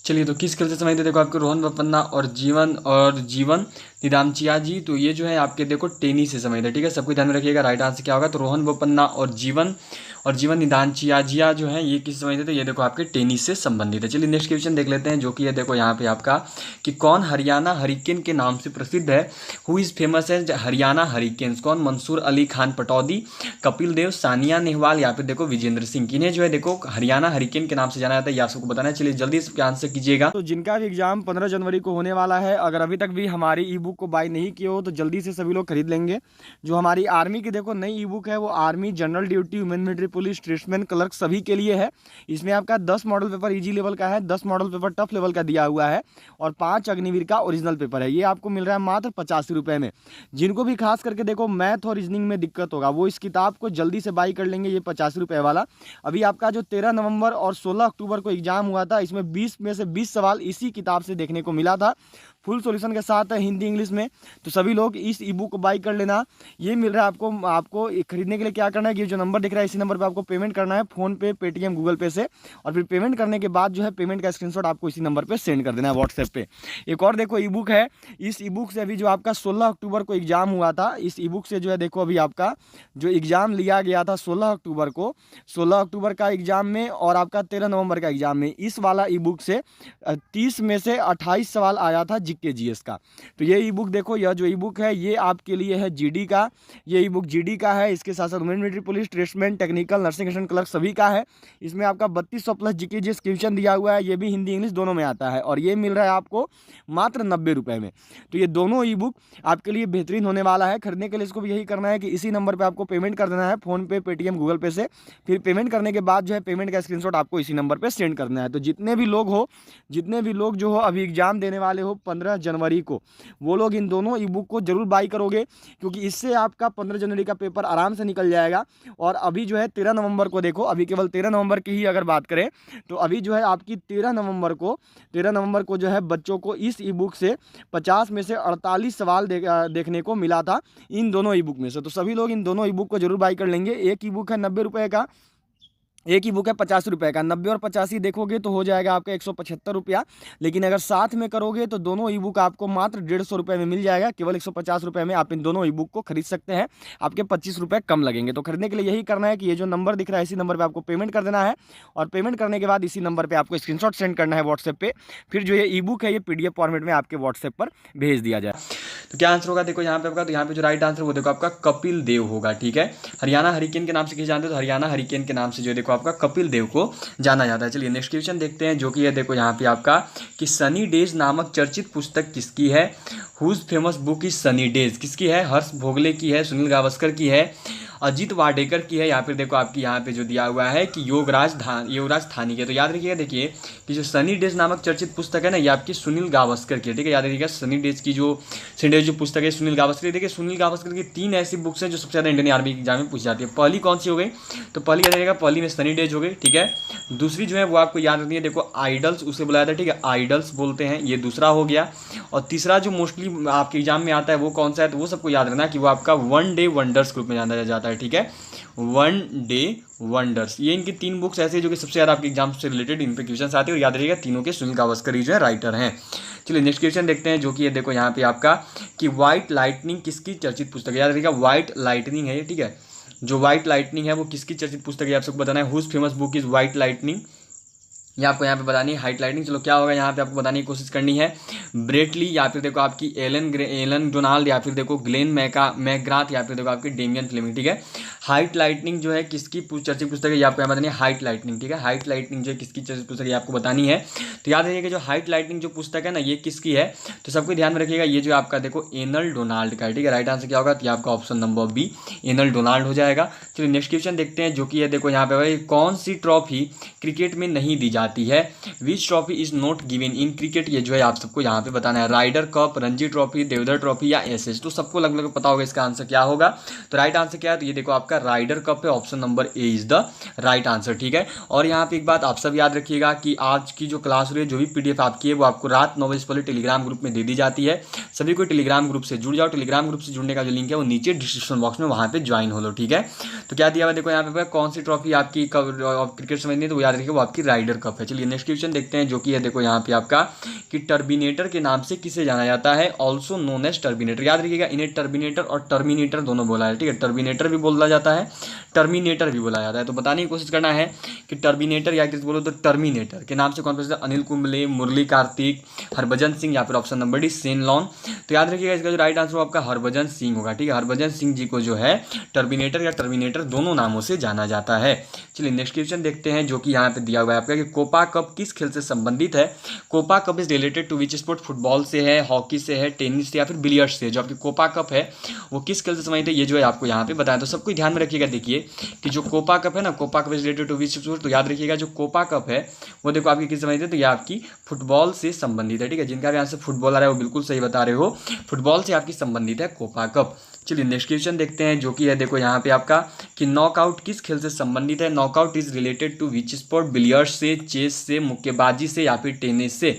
चलिए तो किस खेल से संबंधित है? देखो आपके रोहन बोपन्ना और जीवन निदामचिया जी, तो ये जो है आपके देखो टेनिस से संबंधित है, ठीक है, सबको ध्यान में रखिएगा। राइट आंसर क्या होगा? तो रोहन बोपन्ना और जीवन निदानचियाजिया जो है ये किस संबंधित है? ये देखो आपके टेनिस से संबंधित है। चलिए नेक्स्ट क्वेश्चन देख लेते हैं, जो कि है देखो यहाँ पे आपका कि कौन हरियाणा हरिकेन के नाम से प्रसिद्ध है? हु इज फेमस है हरियाणा हरिकेन्स? कौन? मंसूर अली खान पटौदी, कपिल देव, सानिया नेहवाल या फिर देखो विजेंद्र सिंह? किन्हें जो है देखो हरियाणा हरिकेन के नाम से जाना जाता है, ये आप सबको बताना है। चलिए जल्दी इसके आंसर कीजिएगा। तो जिनका भी एग्जाम 15 जनवरी को होने वाला है, अगर अभी तक भी हमारी ई बुक को बाय नहीं किए हो तो जल्दी से सभी लोग खरीद लेंगे। जो हमारी आर्मी की देखो नई ई बुक है वो army general duty, women military police, statesman, clerk सभी के लिए है। इसमें आपका 10 मॉडल पेपर इजी लेवल का है, 10 मॉडल पेपर टफ लेवल का दिया हुआ है और 5 अग्निवीर का ओरिजिनल पेपर है। ये आपको मिल रहा है मात्र 85 रुपये में। जिनको भी खास करके देखो मैथ और रीजनिंग में दिक्कत होगा वो इस किताब को जल्दी से बाई कर लेंगे, ये 85 रुपये वाला। अभी आपका जो 13 नवंबर और 16 अक्टूबर को एग्जाम हुआ था, इसमें 20 में से 20 सवाल इसी किताब से देखने को मिला था, फुल सॉल्यूशन के साथ है हिंदी इंग्लिश में। तो सभी लोग इस ई बुक को बाई कर लेना। ये मिल रहा है आपको खरीदने के लिए क्या करना है, ये जो नंबर दिख रहा है इसी नंबर पे आपको पेमेंट करना है, फोन पे, पेटीएम, गूगल पे से। और फिर पेमेंट करने के बाद जो है पेमेंट का स्क्रीनशॉट आपको इसी नंबर पे सेंड कर देना है व्हाट्सएप पे। एक और देखो ई बुक है, इस ई बुक से अभी जो आपका 16 अक्टूबर को एग्जाम हुआ था, इस ई बुक से जो है देखो अभी आपका जो एग्जाम लिया गया था 16 अक्टूबर को, 16 अक्टूबर का एग्जाम में और आपका 13 नवंबर का एग्जाम में, इस वाला ई बुक से 30 में से 28 सवाल आया था जीके जीएस का। तो ये ई बुक देखो, यह जो ई बुक है ये आपके लिए है जीडी का, ये ई बुक जीडी का है। इसके साथ साथ women military police, tradesman, technical, nursing assistant, clerk सभी का है। इसमें आपका 3200 प्लस जीके जीएस क्वेश्चन दिया हुआ है, ये भी हिंदी इंग्लिश दोनों में आता है और ये मिल रहा है आपको मात्र 90 रुपये में। तो ये दोनों ई बुक आपके लिए बेहतरीन होने वाला है। खरीदने के लिए इसको भी यही करना है कि इसी नंबर पर आपको पेमेंट कर देना है, फोन पे, पेटीएम, गूगल पे से। फिर पेमेंट करने के बाद जो है पेमेंट का स्क्रीनशॉट आपको इसी नंबर पर सेंड करना है। तो जितने भी लोग जो हो अभी एग्जाम देने वाले हो 15 15 जनवरी को, वो लोग इन दोनों ई बुक को जरूर बाई करोगे, क्योंकि इससे आपका 15 जनवरी का पेपर आराम से निकल जाएगा। और अभी जो है 13 नवंबर को देखो, अभी केवल 13 नवंबर की ही अगर बात करें तो अभी जो है आपकी 13 नवंबर को जो है बच्चों को इस ई बुक से 50 में से 48 सवाल देखने को मिला था इन दोनों ई बुक में से। तो सभी लोग इन दोनों ई बुक को जरूर बाई कर लेंगे। एक ई बुक है 90 रुपये का, एक ही बुक है 50 रुपये का। 90 और 85 देखोगे तो हो जाएगा आपका 175 रुपया, लेकिन अगर साथ में करोगे तो दोनों ई बुक आपको मात्र 150 रुपये में मिल जाएगा। केवल 150 रुपये में आप इन दोनों ई बुक को खरीद सकते हैं, आपके 25 रुपये कम लगेंगे। तो खरीदने के लिए यही करना है कि ये जो नंबर दिख रहा है इसी नंबर पर आपको पेमेंट कर देना है, और पेमेंट करने के बाद इसी नंबर पर आपको स्क्रीनशॉट सेंड करना है व्हाट्सएप पे। फिर जो ये ई बुक है ये PDF फॉर्मेट में आपके व्हाट्सएप पर भेज दिया जाए। तो क्या आंसर होगा देखो यहाँ पे आपका, तो यहाँ पे जो राइट आंसर वो देखो आपका कपिल देव होगा। ठीक है, हरियाणा हरिकेन के नाम से किसे जानते हो, तो हरियाणा हरिकेन के नाम से जो देखो आपका कपिल देव को जाना जाता है। चलिए नेक्स्ट क्वेश्चन देखते हैं, जो कि है देखो यहाँ पे आपका कि सनी डेज नामक चर्चित पुस्तक किसकी है। Whose famous book is Sunny Days, किसकी है, हर्ष भोगले की है, सुनील गावस्कर की है, अजीत वाडेकर की है, या फिर देखो आपकी यहाँ पे जो दिया हुआ है कि योगराज थानी की है। तो याद रखिएगा देखिए कि जो सनी डेज नामक चर्चित पुस्तक है ना ये आपकी सुनील गावस्कर की है। ठीक है, याद रखिएगा सनी डेज जो पुस्तक है सुनील गावस्कर। देखिए सुनील गावस्कर की 3 ऐसी बुक्स हैं जो सबसे ज़्यादा इंडियन आर्मी एग्जाम में पूछी जाती है। पहली कौन सी हो गई, तो पहली याद रखिएगा, पहली में सनी डेज हो गई। ठीक है, दूसरी जो है वो आपको याद रखनी है, देखो आइडल्स उसे बुलाया था। ठीक है, आइडल्स बोलते हैं, ये दूसरा हो गया। और तीसरा जो मोस्टली आपके एग्जाम में आता है वो कौन सा है, तो वो सबको याद रखना कि वो आपका वन डे वंडर्स ग्रुप में जाना जाता है। ठीक है, वन डे वंडर्स, ये इनकी 3 बुक्स ऐसी है जो कि सबसे ज़्यादा आपके एग्जाम से रिलेटेड इन पे क्वेश्चन आते हैं। और याद रखिएगा तीनों के सुनील गावस्कर ही जो है राइटर हैं। चलिए नेक्स्ट क्वेश्चन देखते हैं, जो कि ये देखो यहाँ पे आपका कि व्हाइट लाइटनिंग किसकी चर्चित पुस्तक है। याद रखिएगा व्हाइट लाइटनिंग है ये। ठीक है, जो व्हाइट लाइटनिंग है वो किसकी चर्चित पुस्तक है आप सबको बताना है। Whose famous book is White Lightning, ये आपको यहाँ पे बतानी है। हाइट लाइटनिंग चलो क्या होगा यहाँ पे आपको बताने की कोशिश करनी है। ब्रेटली या फिर देखो आपकी एलन डोनाल्ड या फिर देखो ग्लेन मैकग्राथ या फिर देखो आपकी डेमियन फ्लेमिंग। ठीक है, हाइट लाइटनिंग जो है किसकी चर्चित पुस्तक है ये आपको यहाँ बतानी है। हाइट लाइटनिंग, ठीक है, हाइट लाइटनिंग जो है किसकी चर्चित पुस्तक है आपको बतानी है। तो याद रखिएगा जो हाइट लाइटनिंग जो पुस्तक है ना ये किसकी है, तो सबको ध्यान में रखिएगा ये जो आपका देखो एनल डोनाल्ड का है। ठीक है, राइट आंसर क्या होगा, तो आपका ऑप्शन नंबर बी एनल डोनाल्ड हो जाएगा। चलिए नेक्स्ट क्वेश्चन देखते हैं, जो कि है देखो यहाँ पे कौन सी ट्रॉफी क्रिकेट में नहीं दी जाती है। Which trophy is not given in cricket, ये जो है आप सबको यहाँ पे बताना है। Rider cup, Ranji trophy, Deodhar trophy या एसएच। तो सबको लगभग पता होगा इसका आंसर क्या होगा। तो राइट आंसर क्या है, तो ये देखो आपका राइडर कप है, option number A is the right answer. ठीक है, और यहाँ पे एक बात आप सब याद रखिएगा कि आज की जो क्लास हुई है जो भी PDF आपकी है वो आपको रात 9 बजे पहले टेलीग्राम ग्रुप में दे दी जाती है। सभी को टेलीग्राम ग्रुप से जुड़ जाओ। टेलीग्राम ग्रुप से जुड़ने का जो लिंक है वो नीचे डिस्क्रिप्शन बॉक्स में वहाँ पे ज्वाइन हो लो। ठीक है, तो क्या दिया हुआ देखो यहाँ पे कौन सी ट्रॉफी आपकी क्रिकेट समझनी है, तो याद रखिए वो आपकी राइडर कप है। चलिए नेक्स्ट क्वेश्चन देखते हैं, जो कि है देखो यहाँ पे आपका कि टर्मिनेटर के नाम से किसे जाना जाता है। ऑल्सो नोन एज टर्मिनेटर, याद रखिएगा इन्हें टर्मिनेटर और टर्मिनेटर दोनों बोला है। ठीक है, टर्मिनेटर भी बोला जाता है, टर्मिनेटर भी बोला जाता है। तो बताने की कोशिश करना है कि टर्मिनेटर या किस बोलो तो टर्मिनेटर के नाम से कौन प्रसिद्ध, अनिल कुंबले, मुरली कार्तिक, हरभजन सिंह या फिर option number D Sen lawn. तो याद रखिएगा इसका जो राइट आंसर आपका हरभजन सिंह होगा। ठीक है, हरभजन सिंह जी को जो है टर्मिनेटर या टर्मिनेटर दोनों नामों से जाना जाता है। चलिए नेक्स्ट क्वेश्चन देखते हैं, जो कि यहाँ पे दिया हुआ है आपका कि कोपा कप किस खेल से संबंधित है। Copa cup is related to which sport, football से है, हॉकी से है, टेनिस से या फिर बिलियर्ड्स से। जो आपकी कोपा कप है वो किस खेल से संबंधित है ये जो है आपको यहाँ पे बताया। तो सबको ध्यान में रखिएगा देखिए कि जो कोपा कप है ना, Copa cup is related to which sport. तो याद रखिएगा जो कोपा कप है वो देखो आपकी किस संबंधित है, तो ये आपकी फुटबॉल से संबंधित है। ठीक है, जिनका भी आंसर फुटबॉल आ रहा है वो बिल्कुल सही बता रहे हो, फुटबॉल से आपकी संबंधित है कोपा कप। चलिए नेक्स्ट क्वेश्चन देखते हैं, जो कि है देखो यहाँ पे आपका कि नॉकआउट किस खेल से संबंधित है। Knockout is related to which sport, billiards से, चेस से, मुक्केबाजी से या फिर टेनिस से।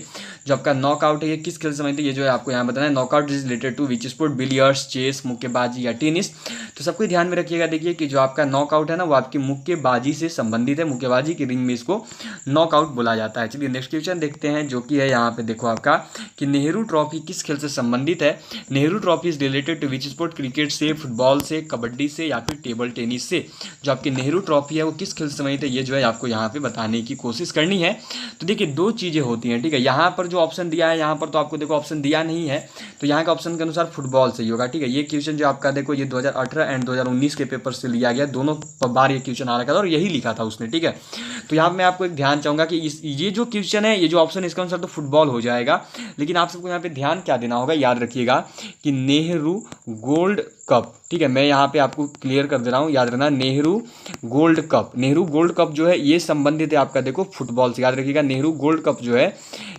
जो आपका नॉकआउट है ये किस खेल से संबंधित है ये जो है आपको यहाँ बताना है। Knockout is related to which sport, billiards, chess, मुक्केबाजी या टेनिस। तो सबको ध्यान में रखिएगा देखिए कि जो आपका नॉकआउट है ना वो आपकी मुक्केबाजी से संबंधित है। मुक्केबाजी की रिंग में इसको नॉकआउट बोला जाता है। चलिए नेक्स्ट क्वेश्चन देखते हैं, जो कि है यहाँ पे देखो आपका कि नेहरू ट्रॉफी किस खेल से संबंधित है। Nehru trophy is related to which sport, cricket से, फुटबॉल से, कबड्डी से या फिर टेबल टेनिस से। जो आपकी नेहरू ट्रॉफी है वो किस खेल से संबंधित है ये जो है आपको यहाँ पे बताने की कोशिश करनी है। तो देखिए 2 चीज़ें होती हैं। ठीक है, यहाँ पर जो ऑप्शन दिया है यहाँ पर तो आपको देखो ऑप्शन दिया नहीं है, तो यहाँ का ऑप्शन के अनुसार फुटबॉल से ही होगा। ठीक है, ये क्वेश्चन जो आपका देखो ये 2018 एंड 2019 के पेपर पेपर से लिया गया, दोनों बार ये क्वेश्चन आ रखा था और यही लिखा था उसने, ठीक है। तो यहाँ मैं आपको एक ध्यान चाहूँगा कि ये जो क्वेश्चन है, ये जो ऑप्शन है इसका आंसर तो फुटबॉल हो जाएगा, लेकिन आप सबको यहाँ पे ध्यान क्या देना होगा, याद रखिएगा कि नेहरू गोल्ड कप, ठीक है, मैं यहाँ पे आपको क्लियर कर दे रहा हूँ, याद रखना Nehru gold cup, Nehru gold cup जो है ये संबंधित है आपका देखो फुटबॉल से, याद रखिएगा नेहरू गोल्ड कप जो है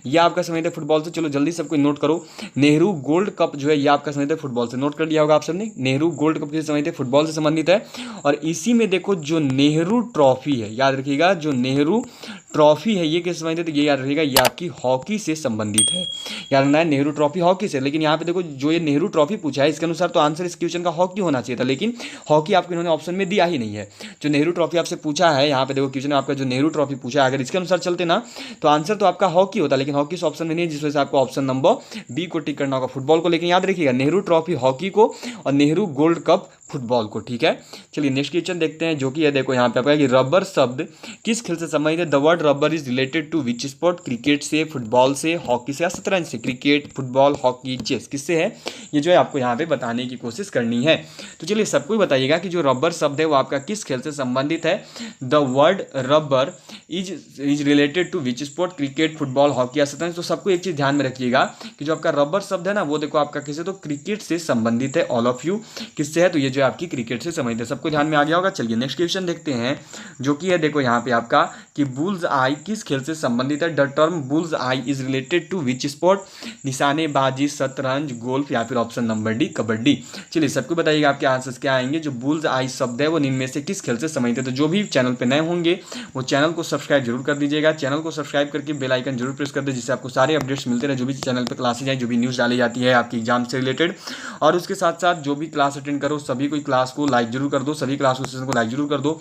ये आपका संबंधित है फुटबॉल से। चलो जल्दी सबको नोट करो, नेहरू गोल्ड कप जो है ये आपका संबंधित है फुटबॉल से, नोट कर लिया होगा आप सबने, नेहरू गोल्ड कप से संबंधित है, फुटबॉल से संबंधित है। और इसी में देखो जो नेहरू ट्रॉफी है, याद रखिएगा जो नेहरू ट्रॉफी है ये किस संबंधित है, ये याद रखिएगा ये आपकी हॉकी से संबंधित है, याद रखना है नेहरू ट्रॉफी हॉकी से। लेकिन यहाँ पे देखो जो ये नेहरू ट्रॉफी पूछा है इसके अनुसार तो आंसर इस क्वेश्चन का हॉकी होना चाहिए था, लेकिन हॉकी आपको इन्होंने ऑप्शन में दिया ही नहीं है। जो नेहरू ट्रॉफी आपसे पूछा है यहाँ पे देखो क्वेश्चन आपका जो नेहरू ट्रॉफी पूछा है, अगर इसके अनुसार चलते ना तो आंसर तो आपका हॉकी होता, लेकिन हॉकी इस ऑप्शन में नहीं है, जिस वजह से आपको ऑप्शन नंबर बी को टिक करना होगा फुटबॉल को। लेकिन याद रखिएगा नेहरू ट्रॉफी हॉकी को और नेहरू गोल्ड कप फुटबॉल को, ठीक है। चलिए नेक्स्ट क्वेश्चन देखते हैं, जो कि है देखो यहाँ पे आपका कि रबर शब्द किस खेल से संबंधित है। The word rubber is related to which sport, cricket से, फुटबॉल से, हॉकी से या शतरंज से। क्रिकेट, फुटबॉल, हॉकी, चेस, किससे है ये जो है आपको यहाँ पे बताने की कोशिश करनी है। तो चलिए सबको बताइएगा कि जो रबर शब्द है वो आपका किस खेल से संबंधित है। The word rubber is related to which sport, cricket, football, hockey या शतरंज। तो सबको एक चीज ध्यान में रखिएगा कि जो आपका रबर शब्द है ना वो देखो आपका किससे, तो क्रिकेट से संबंधित है। ऑल ऑफ यू किससे है, तो ये जो आपकी क्रिकेट से संबंधित है, सबको ध्यान में आ गया होगा। चलिए नेक्स्ट क्वेश्चन देखते हैं, जो कि है देखो यहाँ पे आपका कि बुल्स आई किस खेल से संबंधित है। The term bull's eye is related to which sport, निशानेबाजी, शतरंज, गोल्फ या फिर ऑप्शन नंबर डी कबड्डी। चलिए सबको बताइएगा आपके आंसर्स क्या आएंगे। जो बुल्स आई शब्द है वो निम्न में से किस खेल से संबंधित है। तो जो भी चैनल पे नए होंगे वो चैनल को सब्सक्राइब जरूर कर दीजिएगा, चैनल को सब्सक्राइब करके बेल आइकन जरूर प्रेस कर दे, जिससे आपको सारे अपडेट्स मिलते रहे, जो भी चैनल पे क्लासेज हैं, जो भी न्यूज़ डाली जाती है आपकी एग्जाम से रिलेटेड। और उसके साथ साथ जो भी क्लास अटेंड करो सभी कोई क्लास को लाइक जरूर कर दो, सभी क्लास को सेशन को लाइक जरूर कर दो,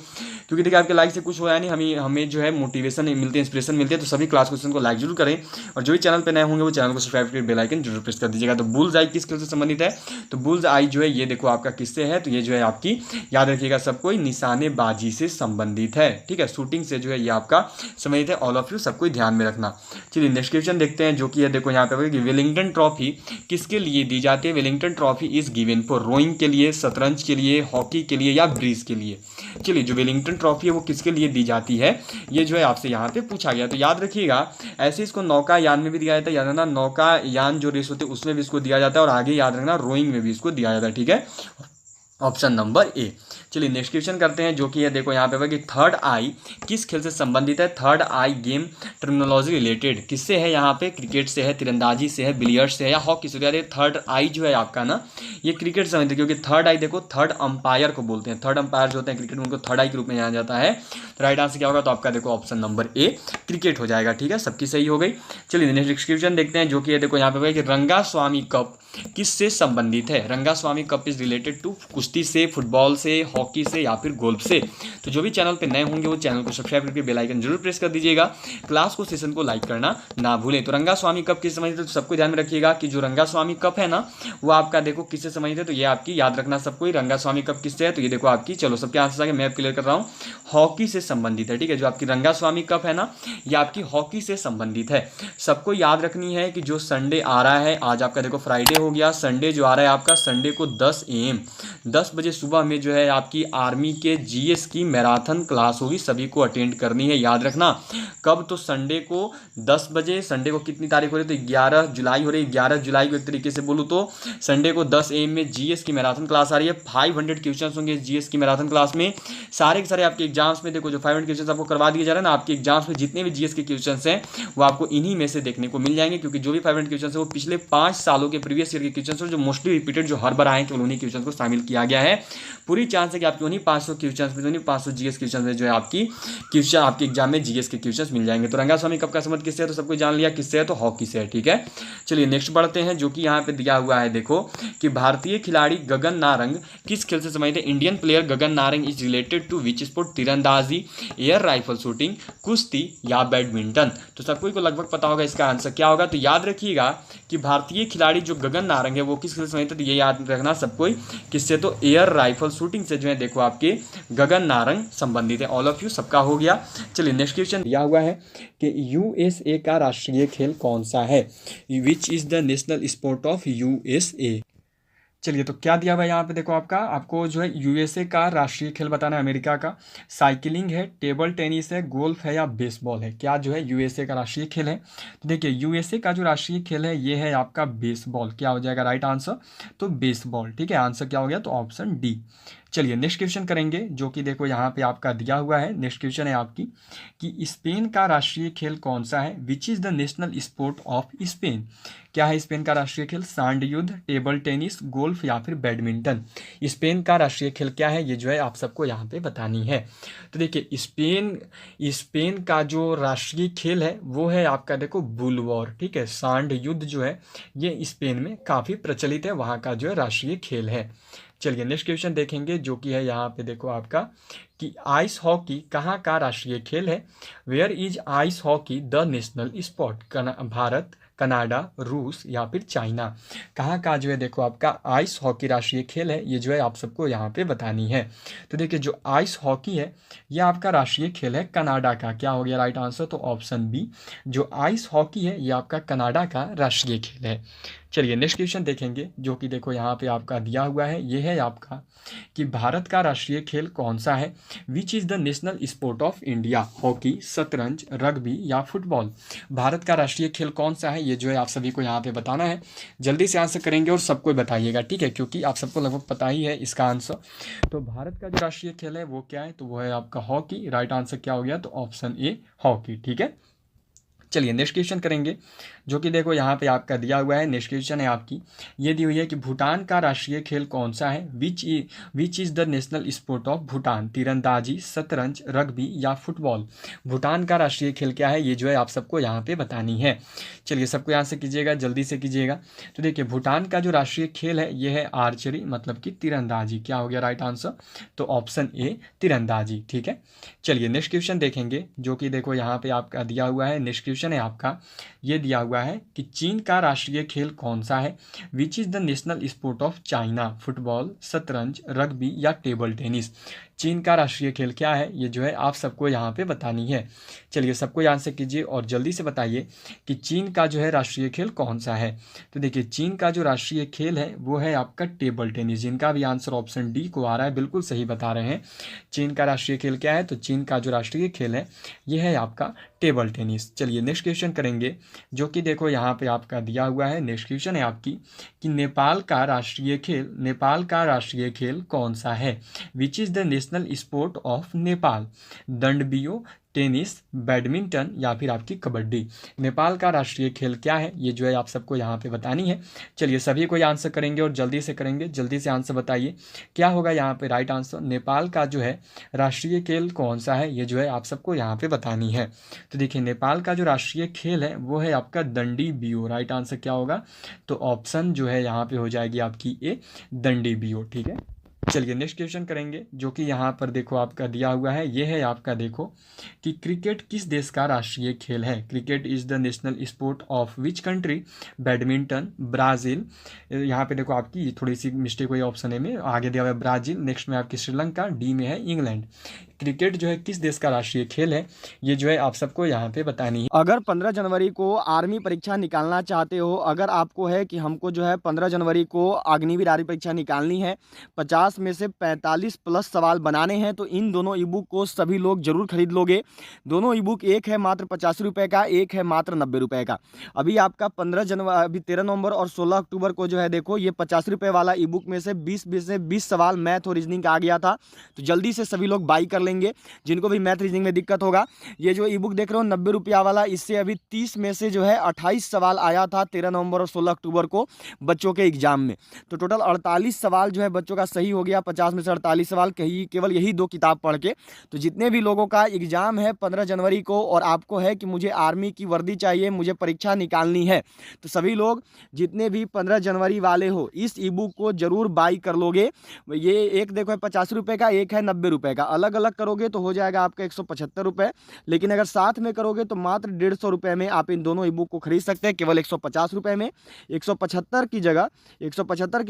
क्योंकि देखिए आपके लाइक से कुछ हुआ नहीं, हमें जो है मोटिवेशन मिलती है, इंस्पिरेशन मिलती है। तो सभी क्लास को सेशन को लाइक जरूर करें, और जो भी चैनल पे नए होंगे वो चैनल को सब्सक्राइब करके बेल आइकन जरूर प्रेस कर दीजिएगा। तो बुल्स आई किस खेल से संबंधित है, तो बुल्स आई जो है ये देखो आपका किससे है, तो ये जो है आपकी याद रखिएगा सबको निशानेबाजी से संबंधित है, ठीक है, शूटिंग से जो है ये आपका संबंधित है। ऑल ऑफ यू सबको ध्यान में रखना। चलिए नेक्स्ट क्वेश्चन देखते हैं, जो कि है देखो यहाँ पे कि वेलिंगटन ट्रॉफी किसके लिए दी जाती है। Wellington trophy is given for rowing के लिए, शतरंज के लिए, हॉकी के लिए या ब्रिज के लिए। चलिए जो वेलिंगटन ट्रॉफी है वो किसके लिए दी जाती है, ये जो है आपसे यहाँ पे पूछा गया। तो याद रखिएगा ऐसे इसको नौकायान में भी दिया जाता है, याद रखना नौकायान जो रेस होते हैं उसमें भी इसको दिया जाता है, और आगे याद रखना रोइंग में भी इसको दिया जाता है, ठीक है, ऑप्शन नंबर ए। चलिए नेक्स्ट क्वेश्चन करते हैं, जो कि है देखो यहाँ पे कि थर्ड आई किस खेल से संबंधित है। थर्ड आई गेम टर्मिनोलॉजी रिलेटेड किससे है, यहाँ पे क्रिकेट से है, तीरंदाजी से है, बिलियर्ड्स से है या हॉकी से। यार थर्ड आई जो है आपका ना ये क्रिकेट से संबंधित है, क्योंकि थर्ड आई देखो थर्ड अंपायर को बोलते हैं, थर्ड अंपायर जो होते हैं क्रिकेट में उनको थर्ड आई के रूप में जाना जाता है। तो राइट आंसर क्या होगा, तो आपका देखो ऑप्शन नंबर ए क्रिकेट हो जाएगा, ठीक है, सबकी सही हो गई। चलिए नेक्स्ट क्वेश्चन देखते हैं, जो कि है देखो यहाँ पे कि रंगास्वामी कप किससे संबंधित है। Rangaswamy cup is related to कुश्ती से, फुटबॉल से, हॉकी से या फिर गोल्फ से। तो जो भी चैनल पे नए होंगे वो चैनल को सब्सक्राइब करके बेल आइकन जरूर प्रेस कर दीजिएगा, क्लास को सेशन को लाइक करना ना भूलें। तो रंगास्वामी कप किससे संबंधित है, तो सबको ध्यान में रखिएगा कि जो रंगास्वामी कप है ना वो आपका देखो किससे संबंधित है। तो ये आपकी याद रखना सबको ही, रंगास्वामी कप किससे है, तो ये देखो आपकी, चलो सबके आंसर आगे मैं क्लियर कर रहा हूँ, हॉकी से संबंधित है, ठीक है। जो आपकी रंगास्वामी कप है ना ये आपकी हॉकी से संबंधित है। सबको याद रखनी है कि जो संडे आ रहा है, आज आपका देखो फ्राइडे हो गया, संडे जो आ रहा है आपका संडे को 10 AM 10 बजे सुबह में जो है आपकी आर्मी के GS की मैराथन क्लास होगी, सभी को अटेंड करनी है, याद रखना। कब, तो संडे को 10 बजे, संडे को कितनी तारीख हो रही है, तो 11 जुलाई हो रही है। 11 जुलाई को एक तरीके से बोलूँ तो संडे को 10 AM में GS की मैराथन क्लास आ रही है। 500 क्वेश्चन होंगे इस GS की मैराथन क्लास में, सारे के सारे आपके एग्जाम्स में देखो जो 500 क्वेश्चन आपको करवा दिए जा रहे हैं ना, आपके एग्जाम्स में जितने भी GS के क्वेश्चन हैं वो आपको इन्हीं में से देखने को मिल जाएंगे, क्योंकि जो भी 500 क्वेश्चन है वो पिछले 5 सालों के प्रीवियस ईयर के क्वेश्चन जो मोस्टली रिपीटेड जो हर बार आए केवल उन्हीं क्वेश्चन को शामिल किया गया है। पूरी चांस है कि आपके उन्हीं 500 क्वेश्चन में, उन्हीं 500 GS क्वेश्चन में जो है आपकी क्वेश्चन आपके एग्जाम में GS के क्वेश्चन मिल जाएंगे। तो रंगास्वामी कप का संबंध किससे है, तो सबको जान लिया किससे है, तो हॉकी से है, ठीक है। चलिए नेक्स्ट बढ़ते हैं, जो कि यहाँ पे दिया हुआ है देखो कि भारतीय खिलाड़ी गगन नारंग किस खेल से संबंधित है। Indian player Gagan Narang is related to which sport, तीरंदाजी, एयर राइफल शूटिंग, कुश्ती या बैडमिंटन। तो सबको को लगभग पता होगा इसका आंसर क्या होगा। तो याद रखिएगा कि भारतीय खिलाड़ी जो गगन नारंग है वो किस खेल से संबंधित है, तो ये याद रखना सबको किससे, तो एयर राइफल शूटिंग से जो है देखो आपके गगन नारंग संबंधित है। ऑल ऑफ यू सबका हो गया। चलिए नेक्स्ट क्वेश्चन दिया हुआ है कि USA का राष्ट्रीय खेल कौन सा है, which is the national sport of USA। चलिए, तो क्या दिया हुआ है यहाँ पे देखो, आपको जो है यूएसए का राष्ट्रीय खेल बताना है, अमेरिका का। साइकिलिंग है, टेबल टेनिस है, गोल्फ है या बेसबॉल है? क्या जो है यूएसए का राष्ट्रीय खेल है? तो देखिए, यूएसए का जो राष्ट्रीय खेल है ये है आपका बेसबॉल। क्या हो जाएगा राइट आंसर? तो बेसबॉल। ठीक है, आंसर क्या हो गया? तो ऑप्शन डी। चलिए नेक्स्ट क्वेश्चन करेंगे, जो कि देखो यहाँ पे आपका दिया हुआ है। नेक्स्ट क्वेश्चन है आपकी कि स्पेन का राष्ट्रीय खेल कौन सा है? Which is the national sport of Spain? क्या है स्पेन का राष्ट्रीय खेल? सांड युद्ध, टेबल टेनिस, गोल्फ या फिर बैडमिंटन? स्पेन का राष्ट्रीय खेल क्या है, ये जो है आप सबको यहाँ पे बतानी है। तो देखिए, स्पेन का जो राष्ट्रीय खेल है वो है आपका देखो बुल वॉर। ठीक है, सांड युद्ध जो है ये स्पेन में काफ़ी प्रचलित है, वहाँ का जो है राष्ट्रीय खेल है। चलिए नेक्स्ट क्वेश्चन देखेंगे, जो कि है यहाँ पे देखो आपका कि आइस हॉकी कहाँ का राष्ट्रीय खेल है? Where is ice hockey the national sport? Bharat, Canada, रूस या फिर चाइना? कहाँ का जो है देखो आपका आइस हॉकी राष्ट्रीय खेल है, ये जो है आप सबको यहाँ पे बतानी है। तो देखिए, जो आइस हॉकी है ये आपका राष्ट्रीय खेल है कनाडा का। क्या हो गया राइट आंसर? तो ऑप्शन बी। जो आइस हॉकी है ये आपका कनाडा का राष्ट्रीय खेल है। चलिए नेक्स्ट क्वेश्चन देखेंगे, जो कि देखो यहाँ पे आपका दिया हुआ है। ये है आपका कि भारत का राष्ट्रीय खेल कौन सा है? Which is the national sport of India? Hockey, शतरंज, रग्बी या फुटबॉल? भारत का राष्ट्रीय खेल कौन सा है, ये जो है आप सभी को यहाँ पे बताना है। जल्दी से आंसर करेंगे और सबको बताइएगा, ठीक है, क्योंकि आप सबको लगभग पता ही है इसका आंसर। तो भारत का जो राष्ट्रीय खेल है वो क्या है? तो वो है आपका हॉकी। राइट आंसर क्या हो गया? तो ऑप्शन ए, हॉकी। ठीक है, चलिए नेक्स्ट क्वेश्चन करेंगे, जो कि देखो यहाँ पे आपका दिया हुआ है। नेक्स्ट क्वेश्चन है आपकी, ये दी हुई है कि भूटान का राष्ट्रीय खेल कौन सा है? Which is the national sport of Bhutan? तीरंदाजी, शतरंज, रग्बी या फुटबॉल? भूटान का राष्ट्रीय खेल क्या है, ये जो है आप सबको यहाँ पे बतानी है। चलिए सबको यहाँ से कीजिएगा, जल्दी से कीजिएगा। तो देखिए, भूटान का जो राष्ट्रीय खेल है ये है आर्चरी, मतलब कि तीरंदाजी। क्या हो गया राइट आंसर? तो ऑप्शन ए, तीरंदाजी। ठीक है, चलिए नेक्स्ट क्वेश्चन देखेंगे, जो कि देखो यहाँ पे आपका दिया हुआ है। नेक्स्ट क्वेश्चन है आपका, ये दिया हुआ है कि चीन का राष्ट्रीय खेल कौन सा है? Which is the national sport of China? Football, शतरंज, रग्बी या टेबल टेनिस? चीन का राष्ट्रीय खेल क्या है, ये जो है आप सबको यहाँ पे बतानी है। चलिए सबको आंसर कीजिए और जल्दी से बताइए कि चीन का जो है राष्ट्रीय खेल कौन सा है। तो देखिए, चीन का जो राष्ट्रीय खेल है वो है आपका टेबल टेनिस। जिनका भी आंसर ऑप्शन डी को आ रहा है बिल्कुल सही बता रहे हैं। चीन का राष्ट्रीय खेल क्या है? तो चीन का जो राष्ट्रीय खेल है ये है आपका टेबल टेनिस। चलिए नेक्स्ट क्वेश्चन करेंगे, जो कि देखो यहाँ पे आपका दिया हुआ है। नेक्स्ट क्वेश्चन है आपकी कि नेपाल का राष्ट्रीय खेल कौन सा है? Which is the national sport of Nepal? Dandi Biyo, tennis, badminton या फिर आपकी कबड्डी? नेपाल का राष्ट्रीय खेल क्या है, ये जो है आप सबको यहाँ पे बतानी है। चलिए सभी कोई आंसर करेंगे और जल्दी से करेंगे, जल्दी से आंसर बताइए क्या होगा यहाँ पे राइट आंसर। नेपाल का जो है राष्ट्रीय खेल कौन सा है, ये जो है आप सबको यहाँ पे बतानी है। तो देखिए, नेपाल का जो राष्ट्रीय खेल है वो है आपका दंडी बियो। राइट आंसर क्या होगा? तो ऑप्शन जो है यहाँ पे हो जाएगी आपकी ए, दंडी बियो। ठीक है, चलिए नेक्स्ट क्वेश्चन करेंगे, जो कि यहाँ पर देखो आपका दिया हुआ है। ये है आपका देखो कि क्रिकेट किस देश का राष्ट्रीय खेल है? Cricket is the national sport of which country? Badminton, Brazil, यहाँ पे देखो आपकी थोड़ी सी मिस्टेक हुई ऑप्शन ए में, आगे दिया हुआ है ब्राज़ील, नेक्स्ट में आपकी श्रीलंका, डी में है इंग्लैंड। क्रिकेट जो है किस देश का राष्ट्रीय खेल है, ये जो है आप सबको यहाँ पे बतानी है। अगर 15 जनवरी को आर्मी परीक्षा निकालना चाहते हो, अगर आपको है कि हमको जो है 15 जनवरी को अग्निवीर आर्मी परीक्षा निकालनी है, 50 में से 45 प्लस सवाल बनाने हैं, तो इन दोनों ई बुक को सभी लोग जरूर खरीद लोगे। दोनों ई बुक, एक है मात्र 50 रुपये का, एक है मात्र 90 रुपये का। अभी आपका 15 जनवरी, अभी 13 नवंबर और 16 अक्टूबर को जो है देखो, ये 50 रुपये वाला ई बुक में से 20 सवाल मैथ और रीजनिंग का आ गया था, तो जल्दी से सभी लोग बाई कर लेंगे जिनको भी मैथ रीजनिंग में दिक्कत होगा। ये जो ई बुक देख रहे हो 90 रुपया वाला, इससे अभी 30 में से जो है 28 सवाल आया था 13 नवंबर और 16 अक्टूबर को बच्चों के एग्जाम में। तो टोटल 48 सवाल जो है बच्चों का सही हो गया, 50 में से 48 सवाल केवल यही 2 किताब पढ़ के। तो जितने भी लोगों का एग्जाम है 15 जनवरी को और आपको है कि मुझे आर्मी की वर्दी चाहिए, मुझे परीक्षा निकालनी है, तो सभी लोग जितने भी 15 जनवरी वाले हो इस ई बुक को जरूर बाई कर लोगे। ये एक देखो है 50 रुपये का, एक है 90 रुपये का, अलग अलग करोगे तो हो जाएगा आपका 175 रुपये, लेकिन अगर साथ में करोगे तो मात्र 150 रुपये में आप इन दोनों ई बुक को खरीद सकते हैं, केवल 150 रुपये में। 175 की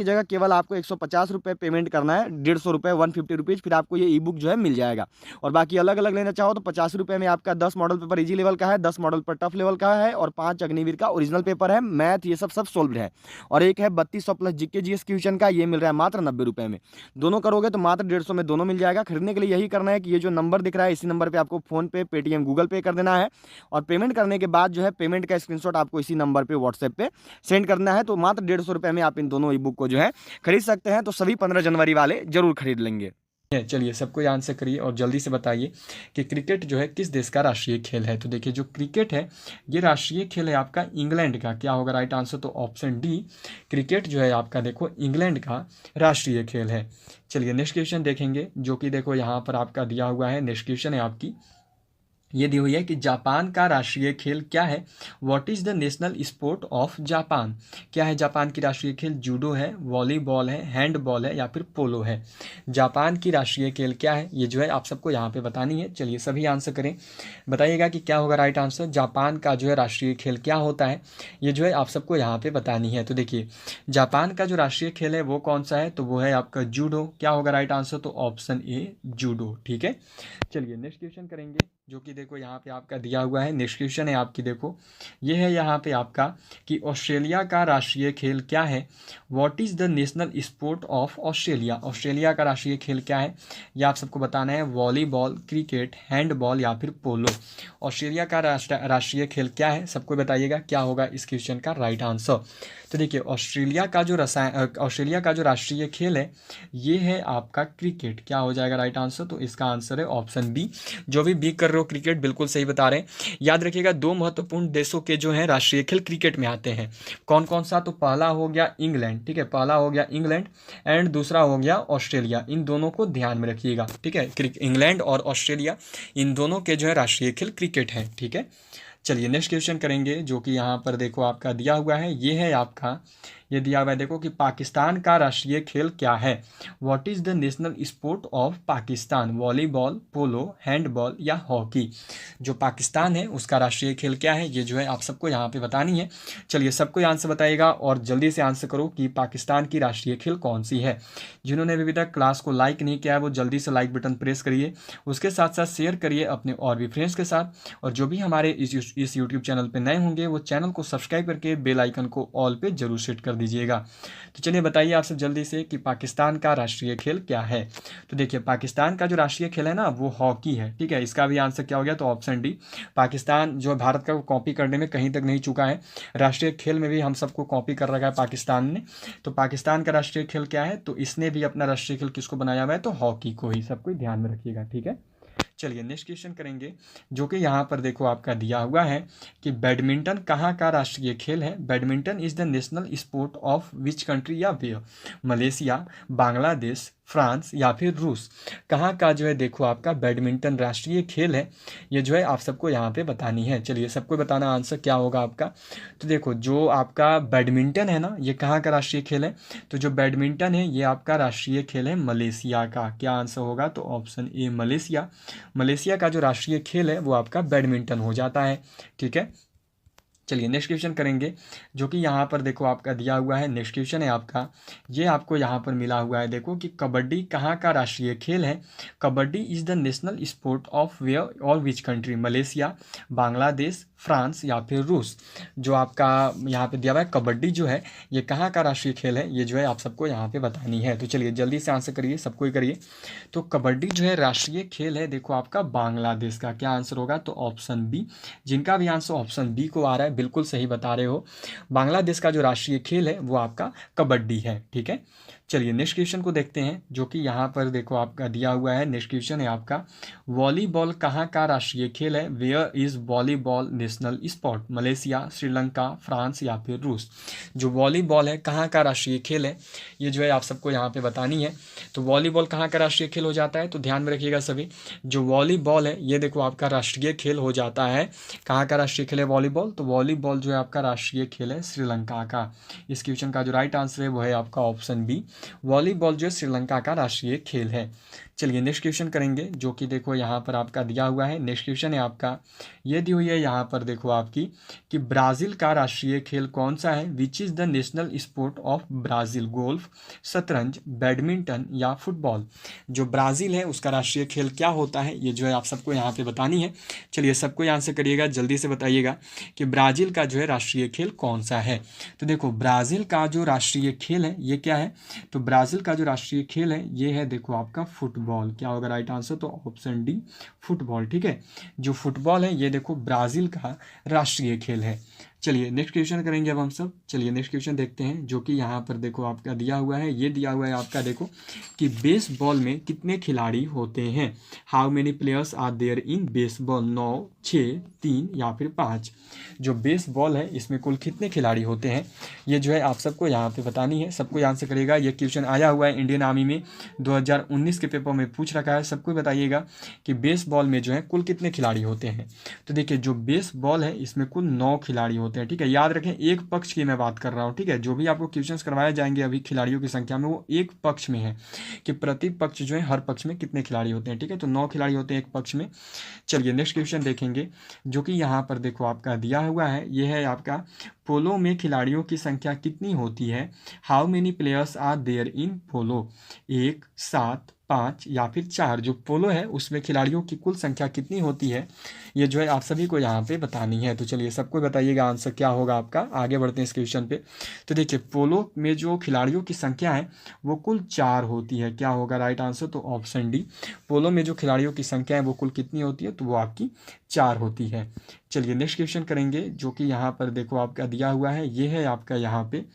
जगह केवल आपको 150 रुपये पेमेंट करना है, 150 रुपये 150 रुपीज़, फिर आपको ये ई बुक जो है मिल जाएगा। और बाकी अलग अलग लेना चाहो तो 50 रुपये में आपका 10 मॉडल पेपर इजी लेवल का है, 10 मॉडल पर टफ लेवल का है, और 5 अग्निवीर का ओरिजिनल पेपर है, मैथ ये सब सोल्व है। और एक है 3200 प्लस जीके जीएस क्वेश्चन का, ये मिल रहा है मात्र 90 रुपये में। दोनों करोगे तो मात्र 150 में दोनों मिल जाएगा। खरीदने के लिए यही करना है कि ये जो नंबर दिख रहा है इसी नंबर पर आपको फोन पे, पेटीएम, गूगल पे कर देना है, और पेमेंट करने के बाद जो है पेमेंट का स्क्रीनशॉट आपको इसी नंबर पे व्हाट्सएप पे सेंड करना है। तो मात्र 150 रुपये में आप इन दोनों ई बुक को जो है खरीद सकते हैं। तो सभी 15 जनवरी वाले जरूर खरीद लेंगे। चलिए सबको आंसर करिए और जल्दी से बताइए कि क्रिकेट जो है किस देश का राष्ट्रीय खेल है। तो देखिए जो क्रिकेट है ये राष्ट्रीय खेल है आपका इंग्लैंड का। क्या होगा राइट आंसर? तो ऑप्शन डी, क्रिकेट जो है आपका देखो इंग्लैंड का राष्ट्रीय खेल है। चलिए नेक्स्ट क्वेश्चन देखेंगे, जो कि देखो यहाँ पर आपका दिया हुआ है। नेक्स्ट क्वेश्चन है आपकी ये दी हुई है कि जापान का राष्ट्रीय खेल क्या है? What is the national sport of Japan? क्या है जापान की राष्ट्रीय खेल? जूडो है, वॉलीबॉल है, हैंडबॉल है या फिर पोलो है? जापान की राष्ट्रीय खेल क्या है ये जो है आप सबको यहाँ पे बतानी है। चलिए सभी आंसर करें, बताइएगा कि क्या होगा राइट आंसर। जापान का जो है राष्ट्रीय खेल क्या होता है ये जो है आप सबको यहाँ पर बतानी है। तो देखिए जापान का जो राष्ट्रीय खेल है वो कौन सा है? तो वो है आपका जूडो। क्या होगा राइट आंसर? तो ऑप्शन ए जूडो। ठीक है, चलिए नेक्स्ट क्वेश्चन करेंगे, जो कि देखो यहाँ पे आपका दिया हुआ है। नेक्स्ट क्वेश्चन है आपकी देखो ये है यहाँ पे आपका कि ऑस्ट्रेलिया का राष्ट्रीय खेल क्या है? What is the national sport of Australia? Australia का राष्ट्रीय खेल क्या है ये आप सबको बताना है। वॉलीबॉल, क्रिकेट, हैंडबॉल या फिर पोलो? ऑस्ट्रेलिया का राष्ट्रीय खेल क्या है सबको बताइएगा, क्या होगा इस क्वेश्चन का राइट आंसर। तो देखिए ऑस्ट्रेलिया का जो राष्ट्रीय खेल है ये है आपका क्रिकेट। क्या हो जाएगा राइट आंसर? तो इसका आंसर है ऑप्शन बी। जो भी बी कर रहे हो क्रिकेट बिल्कुल सही बता रहे हैं। याद रखिएगा दो महत्वपूर्ण देशों के जो है राष्ट्रीय खेल क्रिकेट में आते हैं। कौन कौन सा? तो पहला हो गया इंग्लैंड, ठीक है, पहला हो गया इंग्लैंड एंड दूसरा हो गया ऑस्ट्रेलिया। इन दोनों को ध्यान में रखिएगा, ठीक है। इंग्लैंड और ऑस्ट्रेलिया इन दोनों के जो है राष्ट्रीय खेल क्रिकेट है, ठीक है। चलिए नेक्स्ट क्वेश्चन करेंगे, जो कि यहाँ पर देखो आपका दिया हुआ है। ये है आपका ये दिया हुआ है देखो कि पाकिस्तान का राष्ट्रीय खेल क्या है? What is the national sport of Pakistan? Volleyball, polo, handball या हॉकी? जो पाकिस्तान है उसका राष्ट्रीय खेल क्या है ये जो है आप सबको यहाँ पे बतानी है। चलिए सबको आंसर बताइएगा और जल्दी से आंसर करो कि पाकिस्तान की राष्ट्रीय खेल कौन सी है। जिन्होंने अभी तक क्लास को लाइक नहीं किया है वो जल्दी से लाइक बटन प्रेस करिए, उसके साथ साथ शेयर करिए अपने और भी फ्रेंड्स के साथ। और जो भी हमारे इस यूट्यूब चैनल पर नए होंगे वो चैनल को सब्सक्राइब करके बेल आइकन को ऑल पे जरूर सेट कर दीजिएगा। तो चलिए बताइए आप सब जल्दी से कि पाकिस्तान का राष्ट्रीय खेल क्या है। तो देखिए पाकिस्तान का जो राष्ट्रीय खेल है ना वो हॉकी है, ठीक है। इसका भी आंसर क्या हो गया? तो ऑप्शन डी। पाकिस्तान जो भारत का कॉपी करने में कहीं तक नहीं चुका है, राष्ट्रीय खेल में भी हम सबको कॉपी कर रखा है पाकिस्तान ने। तो पाकिस्तान का राष्ट्रीय खेल क्या है? तो इसने भी अपना राष्ट्रीय खेल किसको बनाया हुआ है? तो हॉकी को ही। सबको ध्यान में रखिएगा, ठीक है। चलिए नेक्स्ट क्वेश्चन करेंगे, जो कि यहाँ पर देखो आपका दिया हुआ है कि बैडमिंटन कहाँ का राष्ट्रीय खेल है? Badminton is the national sport of which country या वेयर? मलेशिया, बांग्लादेश, फ्रांस या फिर रूस? कहाँ का जो है देखो आपका बैडमिंटन राष्ट्रीय खेल है ये जो है आप सबको यहाँ पे बतानी है। चलिए सबको बताना आंसर क्या होगा आपका। तो देखो जो आपका बैडमिंटन है ना ये कहाँ का राष्ट्रीय खेल है? तो जो बैडमिंटन है ये आपका राष्ट्रीय खेल है मलेशिया का। क्या आंसर होगा? तो ऑप्शन ए मलेशिया। मलेशिया का जो राष्ट्रीय खेल है वो आपका बैडमिंटन हो जाता है, ठीक है। चलिए नेक्स्ट क्वेश्चन करेंगे, जो कि यहाँ पर देखो आपका दिया हुआ है। नेक्स्ट क्वेश्चन है आपका ये आपको यहाँ पर मिला हुआ है देखो कि कबड्डी कहाँ का राष्ट्रीय खेल है? Kabaddi is the national sport of where और which country? Malaysia, Bangladesh, France या फिर रूस? जो आपका यहाँ पे दिया हुआ है कबड्डी जो है ये कहाँ का राष्ट्रीय खेल है ये जो है आप सबको यहाँ पे बतानी है। तो चलिए जल्दी से आंसर करिए, सबको ही करिए। तो कबड्डी जो है राष्ट्रीय खेल है देखो आपका बांग्लादेश का। क्या आंसर होगा? तो ऑप्शन बी। जिनका भी आंसर ऑप्शन बी को आ रहा है बिल्कुल सही बता रहे हो। बांग्लादेश का जो राष्ट्रीय खेल है वो आपका कबड्डी है, ठीक है। चलिए नेक्स्ट क्वेश्चन को देखते हैं, जो कि यहाँ पर देखो आपका दिया हुआ है। नेक्स्ट क्वेश्चन है आपका वॉलीबॉल कहाँ का राष्ट्रीय खेल है? Where is volleyball national sport? Malaysia, Sri Lanka, France या फिर रूस? जो वॉलीबॉल है कहाँ का राष्ट्रीय खेल है ये जो है आप सबको यहाँ पे बतानी है। तो वॉलीबॉल कहाँ का राष्ट्रीय खेल हो जाता है? तो ध्यान में रखिएगा सभी, जो वॉलीबॉल है ये देखो आपका राष्ट्रीय खेल हो जाता है। कहाँ का राष्ट्रीय खेल है वॉलीबॉल? तो वॉलीबॉल जो है आपका राष्ट्रीय खेल है श्रीलंका का। इस क्वेश्चन का जो राइट आंसर है वो है आपका ऑप्शन बी, वॉलीबॉल जो है श्रीलंका का राष्ट्रीय खेल है। चलिए नेक्स्ट क्वेश्चन करेंगे, जो कि देखो यहाँ पर आपका दिया हुआ है। नेक्स्ट क्वेश्चन है आपका, ये दी हुई है यहाँ पर देखो आपकी कि ब्राज़ील का राष्ट्रीय खेल कौन सा है। Which is the national sport of Brazil. Golf, शतरंज, बैडमिंटन या फुटबॉल। जो ब्राज़ील है उसका राष्ट्रीय खेल क्या होता है, ये जो है आप सबको यहाँ पे बतानी है। चलिए सबको यहाँ से करिएगा, जल्दी से बताइएगा कि ब्राज़ील का जो है राष्ट्रीय खेल कौन सा है। तो देखो ब्राज़ील का जो राष्ट्रीय खेल है ये क्या है, तो ब्राज़ील का जो राष्ट्रीय खेल है ये है देखो आपका फुटबॉल। क्या होगा राइट आंसर, तो ऑप्शन डी फुटबॉल। ठीक है, जो फुटबॉल है ये देखो ब्राज़ील का राष्ट्रीय खेल है। चलिए नेक्स्ट क्वेश्चन करेंगे अब हम सब। चलिए नेक्स्ट क्वेश्चन देखते हैं, जो कि यहाँ पर देखो आपका दिया हुआ है। ये दिया हुआ है आपका देखो कि बेसबॉल में कितने खिलाड़ी होते हैं। How many players are there in baseball. 9, 6, 3 या फिर 5। जो बेसबॉल है इसमें कुल कितने खिलाड़ी होते हैं, ये जो है आप सबको यहाँ पे बतानी है। सबको आंसर करेगा। ये क्वेश्चन आया हुआ है इंडियन आर्मी में 2019 के पेपर में पूछ रखा है। सबको बताइएगा कि बेसबॉल में जो है कुल कितने खिलाड़ी होते हैं। तो देखिए जो बेसबॉल है इसमें कुल 9 खिलाड़ी होते हैं। ठीक है, याद रखें एक पक्ष की मैं बात कर रहा हूँ। ठीक है, जो भी आपको क्वेश्चंस करवाए जाएंगे अभी खिलाड़ियों की संख्या में वो एक पक्ष में है कि प्रति पक्ष जो है हर पक्ष में कितने खिलाड़ी होते हैं। ठीक है, तो 9 खिलाड़ी होते हैं एक पक्ष में। चलिए नेक्स्ट क्वेश्चन देखेंगे, जो कि यहाँ पर देखो आपका दिया हुआ है। ये है आपका पोलो में खिलाड़ियों की संख्या कितनी होती है। How many players are there in polo. 1, 7, 5 या फिर 4। जो पोलो है उसमें खिलाड़ियों की कुल संख्या कितनी होती है, ये जो है आप सभी को यहाँ पे बतानी है। तो चलिए सबको बताइएगा आंसर क्या होगा आपका। आगे बढ़ते हैं इस क्वेश्चन पे। तो देखिए पोलो में जो खिलाड़ियों की संख्या है वो कुल 4 होती है। क्या होगा राइट आंसर, तो ऑप्शन डी। पोलो में जो खिलाड़ियों की संख्या है वो कुल कितनी होती है, तो वो आपकी 4 होती है। चलिए नेक्स्ट क्वेश्चन करेंगे, जो कि यहाँ पर देखो आपका दिया हुआ है। ये है आपका यहाँ पे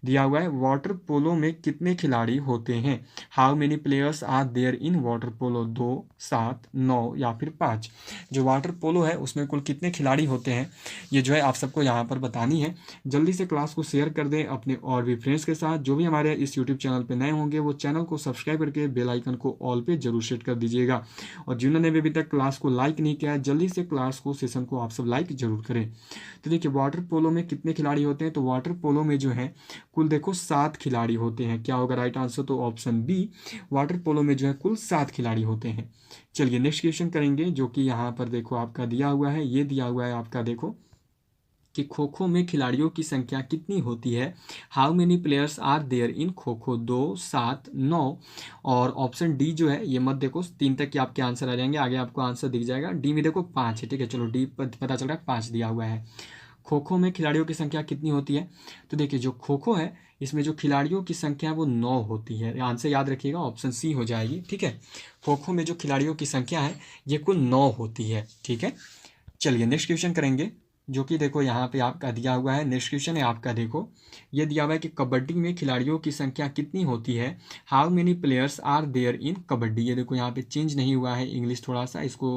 दिया हुआ है वाटर पोलो में कितने खिलाड़ी होते हैं। How many players are there in water polo. 2, 7, 9 या फिर 5। जो वाटर पोलो है उसमें कुल कितने खिलाड़ी होते हैं, ये जो है आप सबको यहाँ पर बतानी है। जल्दी से क्लास को शेयर कर दें अपने और भी फ्रेंड्स के साथ। जो भी हमारे इस यूट्यूब चैनल पर नए होंगे वो चैनल को सब्सक्राइब करके बेल आइकन को ऑल पे जरूर सेट कर दीजिएगा। और जिन्होंने भी अभी तक क्लास को लाइक नहीं किया है जल्दी से क्लास को सेशन को आप सब लाइक जरूर करें। तो देखिए वाटर पोलो में कितने खिलाड़ी होते हैं, तो वाटर पोलो में जो है कुल देखो 7 खिलाड़ी होते हैं। क्या होगा राइट आंसर, तो ऑप्शन बी। वाटर पोलो में जो है कुल 7 खिलाड़ी होते हैं। चलिए नेक्स्ट क्वेश्चन करेंगे, जो कि यहाँ पर देखो आपका दिया हुआ है। ये दिया हुआ है आपका देखो कि खो खो में खिलाड़ियों की संख्या कितनी होती है। How many players are there in kho kho. 2, 7, 9 और ऑप्शन डी जो है ये मत देखो, 3 तक के आपके आंसर आ जाएंगे। आगे आपको आंसर दिख जाएगा। डी में देखो 5 है। ठीक है, चलो डी पर पता चल रहा है 5 दिया हुआ है। खो खो में खिलाड़ियों की संख्या कितनी होती है, तो देखिए जो खो खो है इसमें जो खिलाड़ियों की संख्या है वो 9 होती है। आंसर याद रखिएगा, ऑप्शन सी हो जाएगी। ठीक है, खो खो में जो खिलाड़ियों की संख्या है ये कुल 9 होती है। ठीक है, चलिए नेक्स्ट क्वेश्चन करेंगे, जो कि देखो यहाँ पे आपका दिया हुआ है। नेक्स्ट क्वेश्चन है आपका देखो, ये दिया हुआ है कि कबड्डी में खिलाड़ियों की संख्या कितनी होती है। How many players are there in kabaddi. ये देखो यहाँ पे चेंज नहीं हुआ है इंग्लिश, थोड़ा सा इसको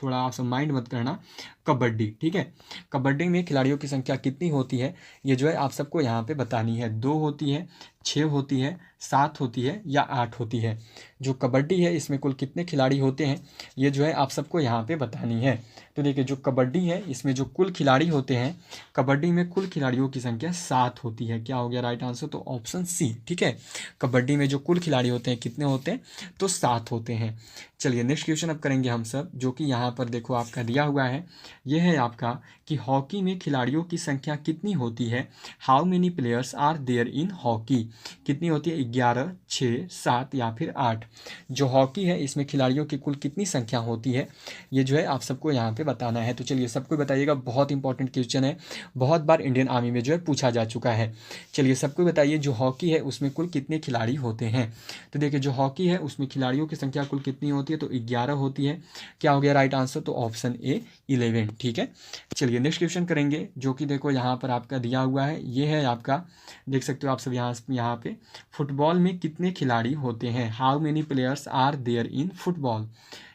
थोड़ा आप माइंड मत करना। कबड्डी, ठीक है, कबड्डी में खिलाड़ियों की संख्या कितनी होती है, ये जो है आप सबको यहाँ पे बतानी है। 2 होती है, 6 होती है, 7 होती है या 8 होती है। जो कबड्डी है इसमें कुल कितने खिलाड़ी होते हैं, ये जो है आप सबको यहाँ पे बतानी है। तो देखिए जो कबड्डी है इसमें जो कुल खिलाड़ी होते हैं, कबड्डी में कुल खिलाड़ियों की संख्या 7 होती है। क्या हो गया राइट आंसर, तो ऑप्शन सी। ठीक है, कबड्डी में जो कुल खिलाड़ी होते हैं कितने होते हैं, तो 7 होते हैं। चलिए नेक्स्ट क्वेश्चन अब करेंगे हम सब, जो कि यहाँ पर देखो आपका दिया हुआ है। यह है आपका कि हॉकी में खिलाड़ियों की संख्या कितनी होती है। How many players are there in hockey. कितनी होती है, 11, 6, 7 या फिर 8। जो हॉकी है इसमें खिलाड़ियों की कुल कितनी संख्या होती है, ये जो है आप सबको यहाँ पे बताना है। तो चलिए सबको बताइएगा, बहुत इंपॉर्टेंट क्वेश्चन है, बहुत बार इंडियन आर्मी में जो है पूछा जा चुका है। चलिए सबको बताइए जो हॉकी है उसमें कुल कितने खिलाड़ी होते हैं। तो देखिए जो हॉकी है उसमें खिलाड़ियों की संख्या कुल कितनी होती है, तो 11 होती है। क्या हो गया राइट आंसर, तो ऑप्शन ए 11। ठीक है, चलिए नेक्स्ट क्वेश्चन करेंगे, जो कि देखो यहाँ पर आपका दिया हुआ है। ये है आपका, देख सकते हो आप सब यहाँ पे फुटबॉल में कितने खिलाड़ी होते हैं। How many players are there in football.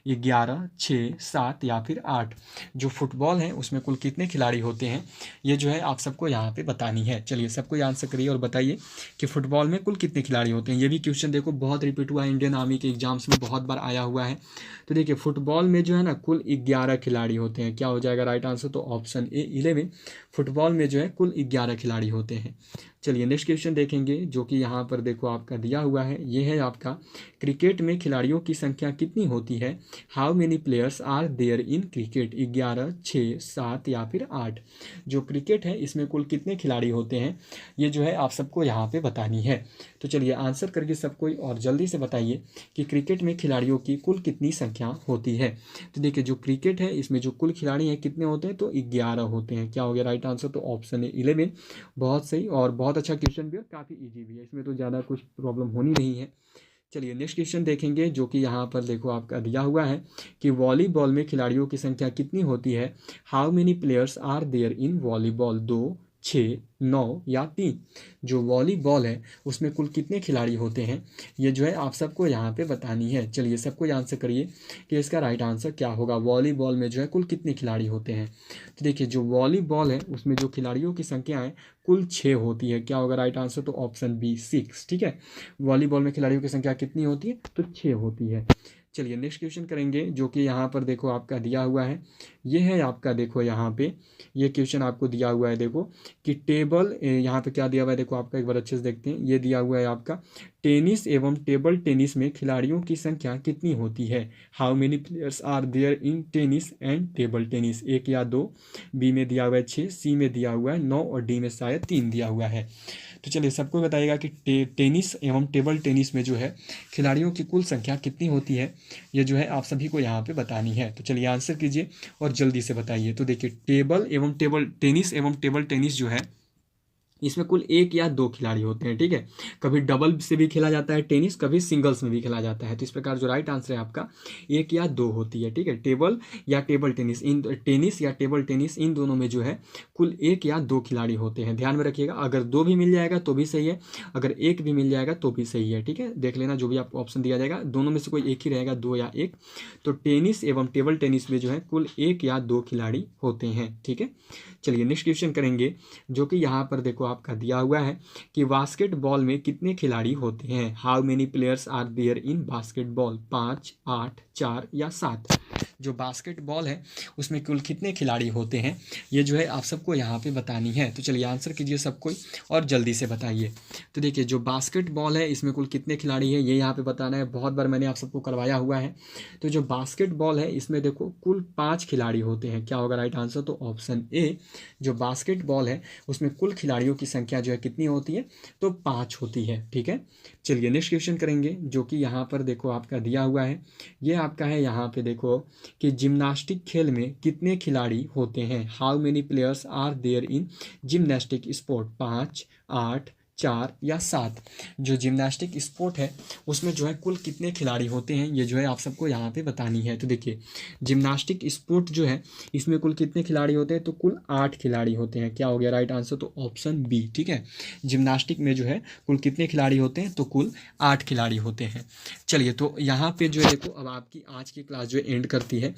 11, 6, 7 या फिर 8। जो फुटबॉल है उसमें कुल कितने खिलाड़ी होते हैं, ये जो है आप सबको यहाँ पे बतानी है। चलिए सबको आंसर करिए और बताइए कि फुटबॉल में कुल कितने खिलाड़ी होते हैं। ये भी क्वेश्चन देखो बहुत रिपीट हुआ है, इंडियन आर्मी के एग्जाम्स में बहुत बार आया हुआ है। तो देखिए फुटबॉल में जो है ना कुल 11 खिलाड़ी होते हैं। क्या हो जाएगा राइट आंसर, तो ऑप्शन ए 11। फुटबॉल में जो है कुल 11 खिलाड़ी होते हैं। चलिए नेक्स्ट क्वेश्चन देखेंगे जो कि यहाँ पर देखो आपका दिया हुआ है। ये है आपका क्रिकेट में खिलाड़ियों की संख्या कितनी होती है? How many players are there in cricket? 11, 6, 7 या फिर 8। जो क्रिकेट है इसमें कुल कितने खिलाड़ी होते हैं ये जो है आप सबको यहाँ पे बतानी है। तो चलिए आंसर करके सबको और जल्दी से बताइए कि क्रिकेट में खिलाड़ियों की कुल कितनी संख्या होती है। तो देखिए जो क्रिकेट है इसमें जो कुल खिलाड़ी हैं कितने होते हैं? तो 11 होते हैं। क्या हो गया राइट आंसर? तो ऑप्शन है 11। बहुत सही और बहुत अच्छा क्वेश्चन भी है, काफ़ी इजी भी है, इसमें तो ज़्यादा कुछ प्रॉब्लम होनी नहीं है। चलिए नेक्स्ट क्वेश्चन देखेंगे जो कि यहाँ पर देखो आपका दिया हुआ है कि वॉलीबॉल में खिलाड़ियों की संख्या कितनी होती है? How many players are there in volleyball? 2, 6, 9 या 3। जो वॉलीबॉल है उसमें कुल कितने खिलाड़ी होते हैं ये जो है आप सबको यहाँ पे बतानी है। चलिए सबको आंसर करिए कि इसका राइट आंसर क्या होगा। वॉलीबॉल में जो है कुल कितने खिलाड़ी होते हैं? तो देखिए जो वॉलीबॉल है उसमें जो खिलाड़ियों की संख्या है कुल 6 होती है। क्या होगा राइट आंसर? तो ऑप्शन बी 6। ठीक है, वॉलीबॉल में खिलाड़ियों की संख्या कितनी होती है? तो 6 होती है। चलिए नेक्स्ट क्वेश्चन करेंगे जो कि यहाँ पर देखो आपका दिया हुआ है। ये है आपका देखो यहाँ पे ये क्वेश्चन आपको दिया हुआ है देखो कि टेबल यहाँ पे क्या दिया हुआ है देखो आपका एक बार अच्छे से देखते हैं। ये दिया हुआ है आपका टेनिस एवं टेबल टेनिस में खिलाड़ियों की संख्या कितनी होती है? How many players are there in tennis and table tennis? 1 या 2। बी में दिया हुआ है 6, सी में दिया हुआ है 9 और डी में शायद 3 दिया हुआ है। तो चलिए सबको बताइएगा कि टेनिस एवं टेबल टेनिस में जो है खिलाड़ियों की कुल संख्या कितनी होती है ये जो है आप सभी को यहाँ पे बतानी है। तो चलिए आंसर कीजिए और जल्दी से बताइए। तो देखिए टेबल टेनिस जो है इसमें कुल 1 या 2 खिलाड़ी होते हैं। ठीक है, कभी डबल से भी खेला जाता है टेनिस, कभी सिंगल्स में भी खेला जाता है। तो इस प्रकार जो राइट आंसर है आपका 1 या 2 होती है। ठीक है, टेबल या टेबल टेनिस, इन टेनिस या टेबल टेनिस इन दोनों में जो है कुल 1 या 2 खिलाड़ी होते हैं। ध्यान में रखिएगा, अगर 2 भी मिल जाएगा तो भी सही है, अगर 1 भी मिल जाएगा तो भी सही है। ठीक है, देख लेना जो भी आपको ऑप्शन दिया जाएगा दोनों में से कोई एक ही रहेगा, 2 या 1। तो टेनिस एवं टेबल टेनिस में जो है कुल 1 या 2 खिलाड़ी होते हैं। ठीक है, चलिए नेक्स्ट क्वेश्चन करेंगे जो कि यहाँ पर देखो आपका दिया हुआ है कि बास्केटबॉल में कितने खिलाड़ी होते हैं? How many players are there in basketball? 5, 8, 4 या 7। जो बास्केटबॉल है उसमें कुल कितने खिलाड़ी होते हैं ये जो है आप सबको यहाँ पे बतानी है। तो चलिए आंसर कीजिए सबको और जल्दी से बताइए। तो देखिए जो बास्केटबॉल है इसमें कुल कितने खिलाड़ी हैं ये यहाँ पे बताना है। बहुत बार मैंने आप सबको करवाया हुआ है। तो जो बास्केटबॉल है इसमें देखो कुल 5 खिलाड़ी होते हैं। क्या होगा राइट आंसर? तो ऑप्शन ए। जो बास्केटबॉल है उसमें कुल खिलाड़ियों की संख्या जो है कितनी होती है? तो 5 होती है। ठीक है, चलिए नेक्स्ट क्वेश्चन करेंगे जो कि यहाँ पर देखो आपका दिया हुआ है। ये आपका है यहाँ पे देखो कि जिम्नास्टिक खेल में कितने खिलाड़ी होते हैं? How many players are there in gymnastic sport? 5, 8, 4 या 7। जो जिम्नास्टिक स्पोर्ट है उसमें जो है कुल कितने खिलाड़ी होते हैं ये जो है आप सबको यहाँ पे बतानी है। तो देखिए जिम्नास्टिक स्पोर्ट जो है इसमें कुल कितने खिलाड़ी होते हैं? तो कुल 8 खिलाड़ी होते हैं। क्या हो गया राइट आंसर? तो ऑप्शन बी। ठीक है, जिम्नास्टिक में जो है कुल कितने खिलाड़ी होते हैं? तो कुल 8 खिलाड़ी होते हैं। चलिए तो यहाँ पे जो है देखो अब आपकी आज की क्लास जो है एंड करती है।